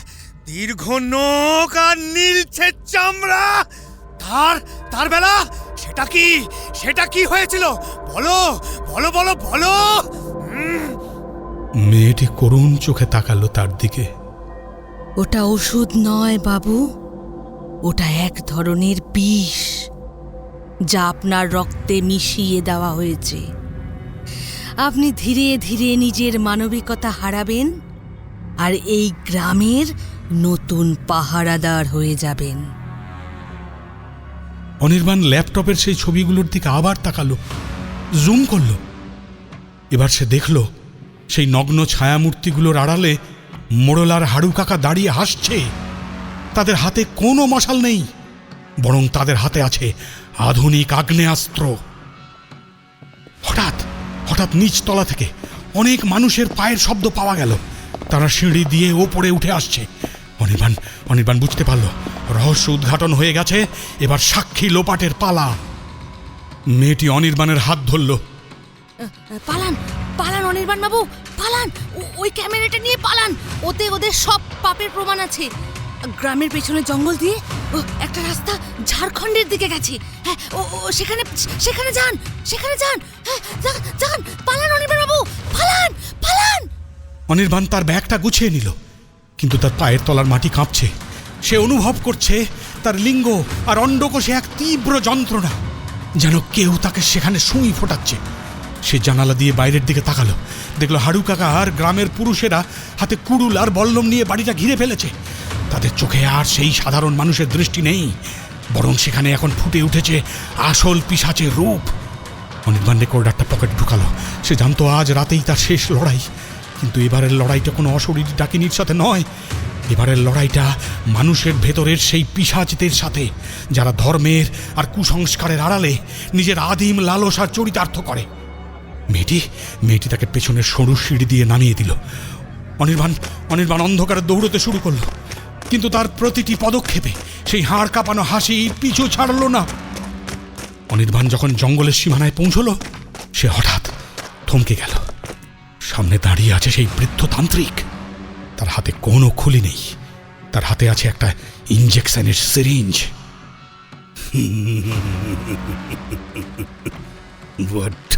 দীর্ঘ নখ আর নীলছে চামড়া, তার বেলা সেটা কি হয়েছিল? বলো বলো বলো বলো। মেয়েটি করুণ চোখে তাকালো তার দিকে। ওটা ওষুধ নয় বাবু, ওটা এক ধরনের বিষ, যা আপনার রক্তে মিশিয়ে দেওয়া হয়েছে। আপনি ধীরে ধীরে নিজের মানবিকতা হারাবেন আর এই গ্রামের নতুন পাহারাদার হয়ে যাবেন। অনির্বাণ ল্যাপটপের সেই ছবিগুলোর দিকে আবার তাকালো, জুম করল। এবার সে দেখল সেই নগ্ন ছায়ামূর্তিগুলোর আড়ালে মোড়ল আর হাড়ু কাকা দাঁড়িয়ে হাসছে। তাদের হাতে কোনো মশাল নেই, বরং তাদের হাতে আছে আধুনিক আগ্নেয়াস্ত্র। হঠাৎ হঠাৎ নিচতলা থেকে অনেক মানুষের পায়ের শব্দ পাওয়া গেল। তারা সিঁড়ি দিয়ে ওপরে উঠে আসছে। অনির্বাণ বুঝতে পারল রহস্য উদ্ঘাটন হয়ে গেছে। এবার সাক্ষী লোপাটের পালা। মেয়েটি অনির্বাণের হাত ধরল। পালান পালান অনির্বাণ বাবু, পালান, ওই ক্যামেরাটা নিয়ে পালান। ওতে ওদের সব পাপের প্রমাণ আছে। গ্রামের পেছনে জঙ্গল দিয়ে একটা রাস্তা ঝাড়খণ্ডের দিকে গেছে। হ্যাঁ, সেখানে যান। হ্যাঁ, যান, পালান অনির্বাণ বাবু, পালান পালান। অনির্বাণ তার ব্যাগটা গুছিয়ে নিল, কিন্তু তার পায়ের তলার মাটি কাঁপছে। সে অনুভব করছে তার লিঙ্গ আর অন্ডকোষে এক তীব্র যন্ত্রণা, যেন কেউ তাকে সেখানে সুই ফোটাচ্ছে। সে জানালা দিয়ে বাইরের দিকে তাকালো, দেখলো হাড়ু কাকা আর গ্রামের পুরুষেরা হাতে কুড়ুল আর বল্লম নিয়ে বাড়িটা ঘিরে ফেলেছে। তাদের চোখে আর সেই সাধারণ মানুষের দৃষ্টি নেই, বরং সেখানে এখন ফুটে উঠেছে আসল পিশাচের রূপ। অনির্বাণ রেকর্ডারটা পকেটে ঢুকালো। সে জানতো আজ রাতেই তার শেষ লড়াই, কিন্তু এবারের লড়াইটা কোনো অশরীরী ডাকিনীর সাথে নয়। এবারের লড়াইটা মানুষের ভেতরের সেই পিশাচদের সাথে, যারা ধর্মের আর কুসংস্কারের আড়ালে নিজের আদিম লালসার চরিতার্থ করে। মেয়েটি তাকে পেছনের সরু সিঁড়ি দিয়ে নামিয়ে দিল। অনির্বাণ অন্ধকারে দৌড়তে শুরু করলো, কিন্তু তার প্রতিটি পদক্ষেপে সেই হাড় কাঁপানো হাসি পিছু ছাড়ল না। অনির্বাণ যখন জঙ্গলের সীমানায় পৌঁছল, সে হঠাৎ থমকে গেল। সামনে দাঁড়িয়ে আছে সেই বৃদ্ধ তান্ত্রিক। তার হাতে কোনো খুলি নেই, তার হাতে আছে একটা ইঞ্জেকশনের সিরিঞ্জ। বড্ড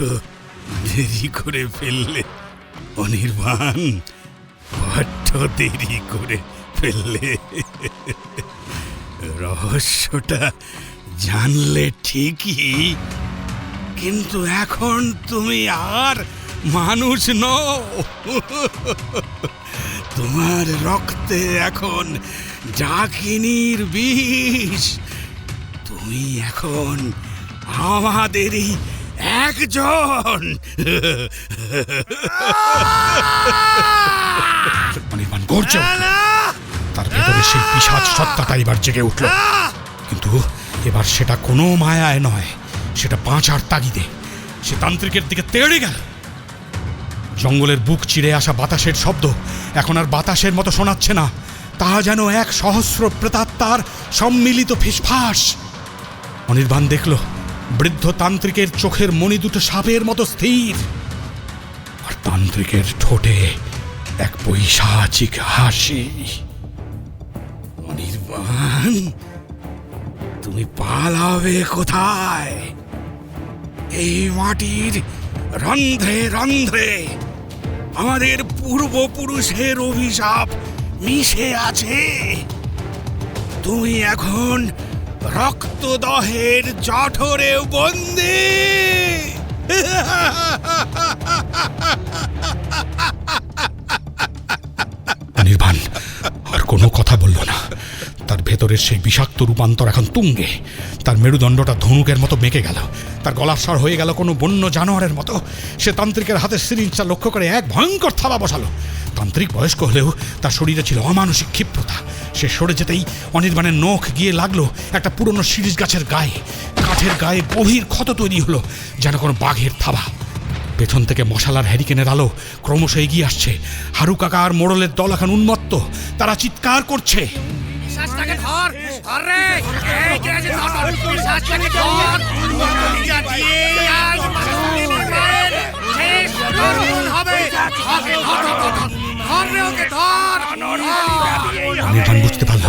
দেরি করে ফেললে অনির্বাণ, বড্ড দেরি করে ফেললে। রহস্যটা জানলে ঠিকই, কিন্তু এখন তুমি আর মানুষ নও। তোমার রক্তে এখন ডাকিনীর বিষ। তুমি এখন আমাদেরই একজন। অনির্বাণ গর্জে উঠল। তার ভেতরে সেই পিশাচ সত্তাটা এবার জেগে উঠল, কিন্তু এবার সেটা কোনো মায়ায় নয়, সেটা বাঁচার তাগিদে। সে তান্ত্রিকের দিকে তেড়ে গেল। জঙ্গলের বুক চিরে আসা বাতাসের শব্দ এখন আর বাতাসের মতো শোনাচ্ছে না, তা যেন এক সহস্র প্রেতাত্মার সম্মিলিত ফিসফাস। অনির্বাণ দেখল বৃদ্ধ তান্ত্রিকের চোখের মণি দুটো সাপের মতো স্থির, আর তান্ত্রিকের ঠোঁটে এক পৈশাচিক হাসি। অনির্বাণ, তুমি পালাবে কোথায়? এই মাটির রন্ধ্রে রন্ধ্রে আমাদের পূর্বপুরুষের অভিশাপ মিশে আছে। তুমি এখন রক্তদহের জঠরে বন্দী। অনির্বাণ আর কোনো কথা বলল না। তার ভেতরের সেই বিষাক্ত রূপান্তর এখন তুঙ্গে। তার মেরুদণ্ডটা ধনুকের মতো বেঁকে গেল, তার গলার স্বর হয়ে গেল কোনো বন্য জানোয়ারের মতো। সে তান্ত্রিকের হাতে সিরিঞ্জটা লক্ষ্য করে এক ভয়ঙ্কর থাবা বসালো। তান্ত্রিক বয়স্ক হলেও তার শরীরে ছিল অমানসিক ক্ষিপ্রতা। সে সরে যেতেই অনির্বাণের নখ গিয়ে লাগলো একটা পুরনো শিরিষ গাছের গায়ে। কাঠের গায়ে গভীর ক্ষত তৈরি হলো, যেন কোনো বাঘের থাবা। পেছন থেকে মশালার হ্যারিকেনের আলো ক্রমশ এগিয়ে আসছে। হারু কাকা আর মোড়লের দল এখন উন্মত্ত, তারা চিৎকার করছে। অনির্বাণ বুঝতে পারল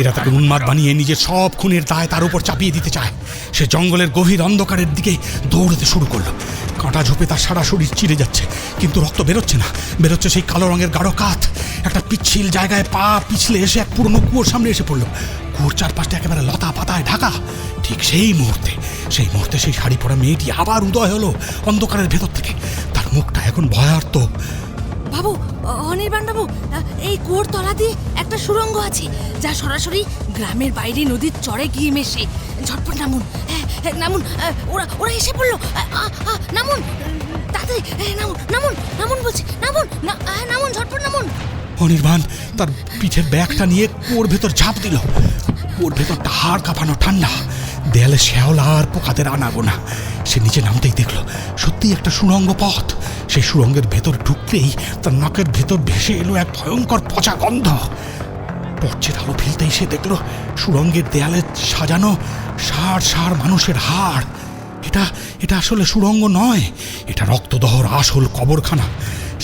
এরা তাকে উন্মাদ বানিয়ে নিজের সব খুনের দায় তার উপর চাপিয়ে দিতে চায়। সে জঙ্গলের গভীর অন্ধকারের দিকে দৌড়তে শুরু করলো। কাঁটা ঝোপে তার সারা শরীর চিরে যাচ্ছে, কিন্তু রক্ত বেরোচ্ছে না। বেরোচ্ছে সেই কালো রঙের গাঢ় কাঠ। একটা পিচ্ছিল জায়গায় পা পিছলে এসে এক পুরনো কুয়োর সামনে এসে পড়লো। কুয়োর চারপাশটা একেবারে লতা পাতায় ঢাকা। ঠিক সেই মুহূর্তে সেই শাড়ি পরা মেয়েটি আবার উদয় হলো অন্ধকারের ভেতর থেকে। তার মুখটা এখন ভয়ার্ত। বাবু, অনির্বাণ বাবু, এই কুয়োর তলা দিয়ে একটা সুড়ঙ্গ আছে যা সরাসরি গ্রামের বাইরে নদীর চড়ে গিয়ে মেশে। ঝটপট নামুন, নামুন। ওরা এসে পড়লো। নামুন তাড়াতাড়ি, নামুন নামুন নামুন বলছি, নামুন নামুন, ঝটপট নামুন। অনির্বাণ তার পিঠের ব্যাগটা নিয়ে কুয়োর ভেতর ঝাঁপ দিল। কুয়োর ভেতরটা হাড় কাঁপানো ঠান্ডা, দেয়ালে শ্যাওলা আর পোকাদের আনাগোনা। সে নিচে নামতেই দেখল সত্যি একটা সুড়ঙ্গ পথ। সেই সুড়ঙ্গের ভেতর ঢুকতেই তার নাকের ভেতর ভেসে এলো এক ভয়ঙ্কর পচা গন্ধ। টর্চের আলো ফেলতেই সে দেখল সুড়ঙ্গের দেয়ালে সাজানো ষাঁড় মানুষের হাড়। এটা আসলে সুড়ঙ্গ নয়, এটা রক্তদহর আসল কবরখানা।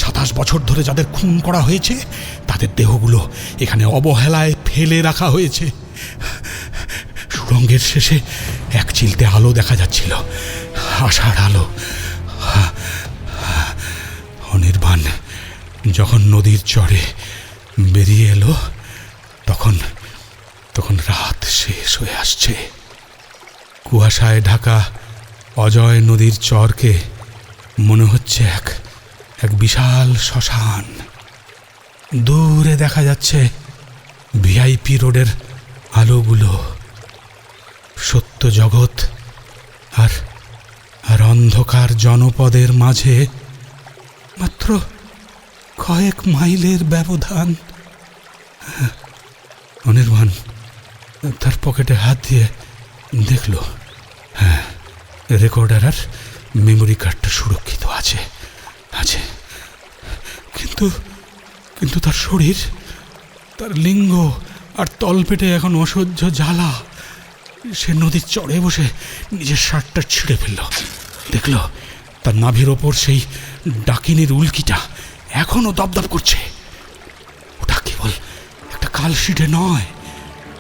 27 বছর ধরে যাদের খুন করা হয়েছে তাদের দেহগুলো এখানে অবহেলায় ফেলে রাখা হয়েছে। সুড়ঙ্গের শেষে এক চিলতে আলো দেখা যাচ্ছিল, আশার আলো। অনির্বাণ যখন নদীর চরে বেরিয়ে এলো তখন রাত শেষ হয়ে আসছে। কুয়াশায় ঢাকা অজয় নদীর চরকে মনে হচ্ছে এক বিশাল শ্মশান। দূরে দেখা যাচ্ছে ভিআইপি রোডের আলোগুলো। সত্য জগৎ আর অন্ধকার জনপদের মাঝে মাত্র কয়েক মাইলের ব্যবধান। অনির্বাণ তার পকেটে হাত দিয়ে দেখল, হ্যাঁ, রেকর্ডার আর মেমোরি কার্ডটা সুরক্ষিত আছে। কিন্তু তার শরীর, তার লিঙ্গ আর তলপেটে এখন অসহ্য জ্বালা। সে নদীর চড়ে বসে নিজের শার্টটা ছিঁড়ে ফেলল। দেখল তার নাভির ওপর সেই ডাকিনীর উল্কিটা এখনো দপদপ করছে। ওটা কেবল একটা কালশিটে নয়,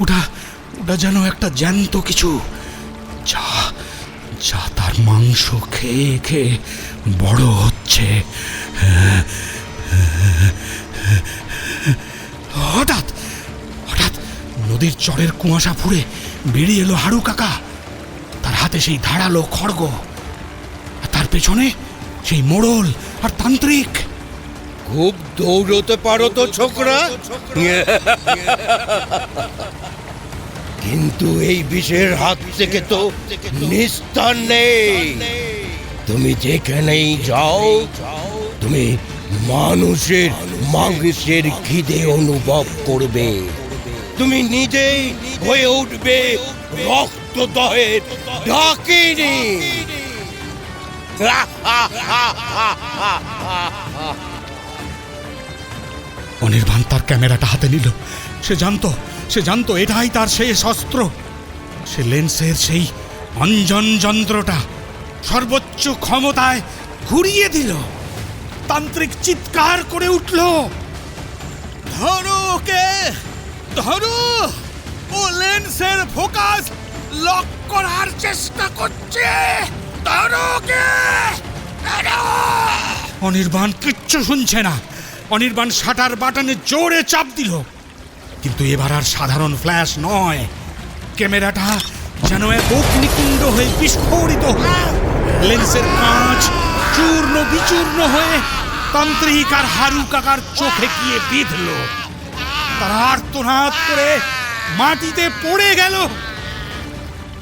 ওটা যেন একটা জ্যান্ত কিছু, যা তার মাংস খেয়ে খেয়ে বড় হচ্ছে। হঠাৎ নদীর চরের কুয়াশা ফুঁড়ে বেরিয়ে এলো হারু কাকা। তার হাতে সেই ধারালো খড়গ, আর তার পেছনে সেই মোড়ল আর তান্ত্রিক। খুব দৌড়তে পারো তো ছোকরা, কিন্তু এই বিষের হাত থেকে তো নিস্তার নেই। তুমি যেখানেই যাও তুমি মানুষের মাংসের খিদে অনুভব করবে। তুমি নিজেই হয়ে উঠবে রক্তদহের ডাকিনী। অনির্বাণ তার ক্যামেরাটা হাতে নিল, সে জানতো এটাই তার শেষ অস্ত্র। সে লেন্সের সেই অঞ্জন যন্ত্রটা সর্বোচ্চ ক্ষমতায় ঘুরিয়ে দিল। তান্ত্রিক চিৎকার করে উঠল, ধরো ওকে, ধরো! ও লেন্সের ফোকাস লক করার চেষ্টা করছে। ধরো ওকে, ধরো! অনির্বাণ কিচ্ছু শুনছে না। অনির্বাণ শাটার বাটনে জোরে চাপ দিল, কিন্তু এবার আর সাধারণ ফ্ল্যাশ নয়, ক্যামেরাটা যেন এক অগ্নিকুণ্ড হয়ে বিস্ফোরিত হল। লেন্সের কাঁচ চূর্ণ বিচূর্ণ হয়ে তান্ত্রিক আর হারু কাকার চোখে গিয়ে বিঁধল। তারা আর্তনাদ করে মাটিতে পড়ে গেল।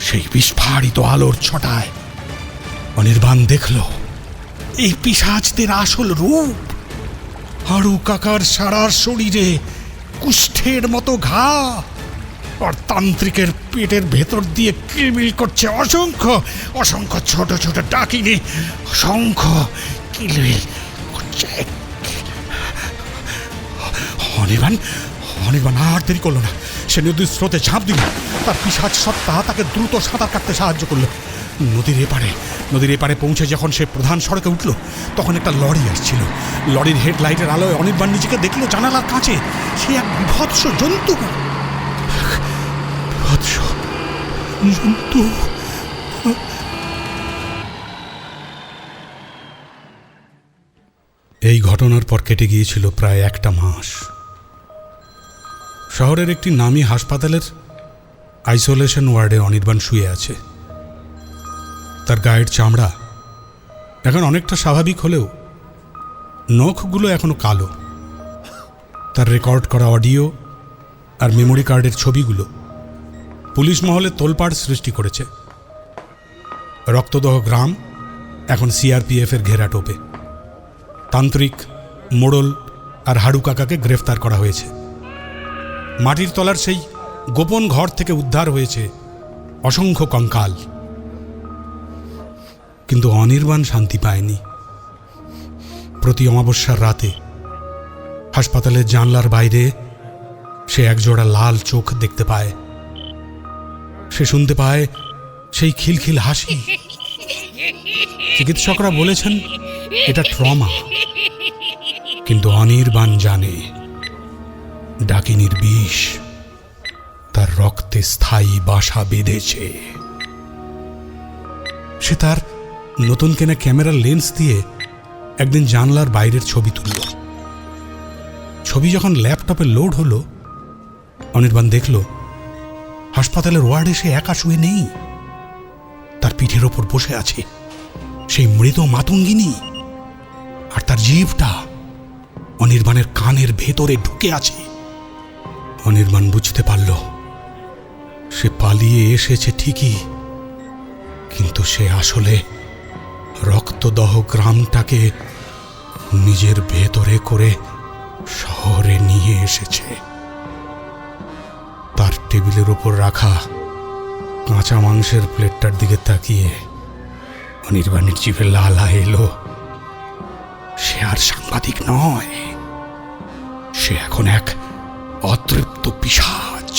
সেই বিস্ফারিত আলোর ছটায় অনির্বাণ দেখল এই পিশাচদের আসল রূপ। হারু কাকার সারা শরীরে কুষ্ঠের মতো ঘা, আর তান্ত্রিকের পেটের ভেতর দিয়ে কিলবিল করছে অসংখ্য অসংখ্য ছোট ছোট ডাকিনি। অসংখ্য কিলবিল করছে। অনির্বাণ আর দেরি করলো না। সে নদীর স্রোতে ঝাঁপ দিল। তার পিশাচ সত্তা তাকে দ্রুত সাঁতার কাটতে সাহায্য করলো। নদীর এপারে পৌঁছে যখন সে প্রধান সড়কে উঠল, তখন একটা লরি আসছিল। লরির হেডলাইটের আলোয় অনির্বাণ নিজেকে দেখল জানালার কাছে। সে এক বিভৎস জন্তু। এই ঘটনার পর কেটে গিয়েছিল প্রায় একটা মাস। শহরের একটি নামী হাসপাতালের আইসোলেশন ওয়ার্ডে অনির্বাণ শুয়ে আছে। তার গায়ের চামড়া এখন অনেকটা স্বাভাবিক হলেও নখগুলো এখনো কালো। তার রেকর্ড করা অডিও আর মেমোরি কার্ডের ছবিগুলো পুলিশ মহলে তোলপাড় সৃষ্টি করেছে। রক্তদহ গ্রাম এখন সিআরপিএফের ঘেরাটোপে। তান্ত্রিক, মোড়ল আর হাড়ু কাকাকে গ্রেফতার করা হয়েছে। মাটির তলার সেই গোপন ঘর থেকে উদ্ধার হয়েছে অসংখ্য কঙ্কাল। কিন্তু অনির্বাণ শান্তি পায়নি। প্রতি অমাবস্যার রাতে হাসপাতালের জানলার বাইরে সে একজোড়া লাল চোখ দেখতে পায়। সে শুনতে পায় সেই খিলখিল হাসি। চিকিৎসকরা বলেছেন এটা ট্রমা, কিন্তু অনির্বাণ জানে ডাকিনীর বিষ তার রক্তে স্থায়ী বাসা বেঁধেছে। সে তার নতুন কেনা ক্যামেরার লেন্স দিয়ে একদিন জানলার বাইরের ছবি তুলল। ছবি যখন ল্যাপটপে লোড হলো, অনির্বাণ দেখল হাসপাতালের ওয়ার্ডে সে একা শুয়ে নেই। তার পিঠের ওপর বসে আছে সেই মৃত মাতঙ্গিনী, আর তার জিভটা অনির্বাণের কানের ভেতরে ঢুকে আছে। অনির্বাণ বুঝতে পারল সে পালিয়ে এসেছে ঠিকই, কিন্তু সে আসলে রক্তদহ গ্রামটাকে নিজের ভেতরে করে শহরে নিয়ে এসেছে। তার টেবিলের ওপর রাখা কাঁচা মাংসের প্লেটটার দিকে তাকিয়ে অনির্বাণের জিভে লালা এলো। সে আর সাংবাদিক নয়, সে এখন এক অতৃপ্ত পিশাচ,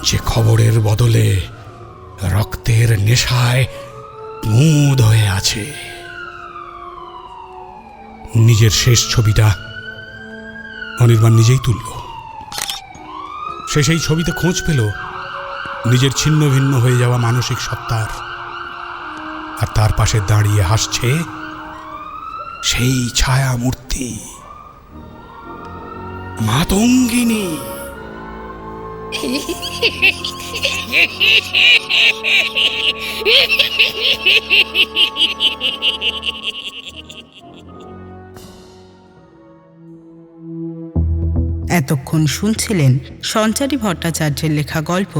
যে খবরের বদলে রক্তের নেশায় মুদ হয়ে আছে। নিজের শেষ ছবিটা অনির্বাণ নিজেই তুলল। সে সেই ছবিতে খোঁজ পেল নিজের ছিন্ন ভিন্ন হয়ে যাওয়া মানসিক সত্তার, আর তার পাশে দাঁড়িয়ে হাসছে সেই ছায়া মূর্তি মাতঙ্গিনী। এতক্ষণ শুনছিলেন সঞ্চারী ভট্টাচার্যের লেখা গল্প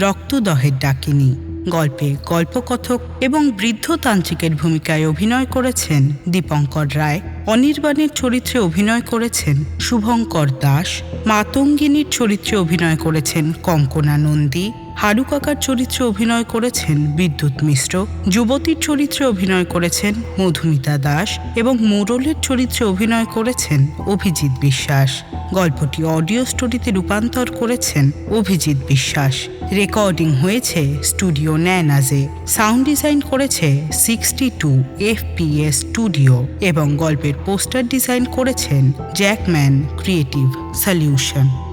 রক্তদহের ডাকিনী। গল্পে গল্পকথক এবং বৃদ্ধ তান্ত্রিকের ভূমিকায় অভিনয় করেছেন দীপঙ্কর রায়। অনির্বাণের চরিত্রে অভিনয় করেছেন শুভঙ্কর দাস। মাতঙ্গিনীর চরিত্রে অভিনয় করেছেন কঙ্কনা নন্দী। হারু কাকার চরিত্রে অভিনয় করেছেন বিদ্যুৎ মিশ্র, যুবতীর চরিত্রে অভিনয় করেছেন মধুমিতা দাস এবং মোড়লের চরিত্রে অভিনয় করেছেন অভিজিৎ বিশ্বাস। গল্পটি অডিও স্টোরিতে রূপান্তর করেছেন অভিজিৎ বিশ্বাস। রেকর্ডিং হয়েছে স্টুডিও ন্যানাজে। সাউন্ড ডিজাইন করেছে 62 FPS স্টুডিও এবং গল্পের পোস্টার ডিজাইন করেছেন জ্যাকম্যান ক্রিয়েটিভ সলিউশন।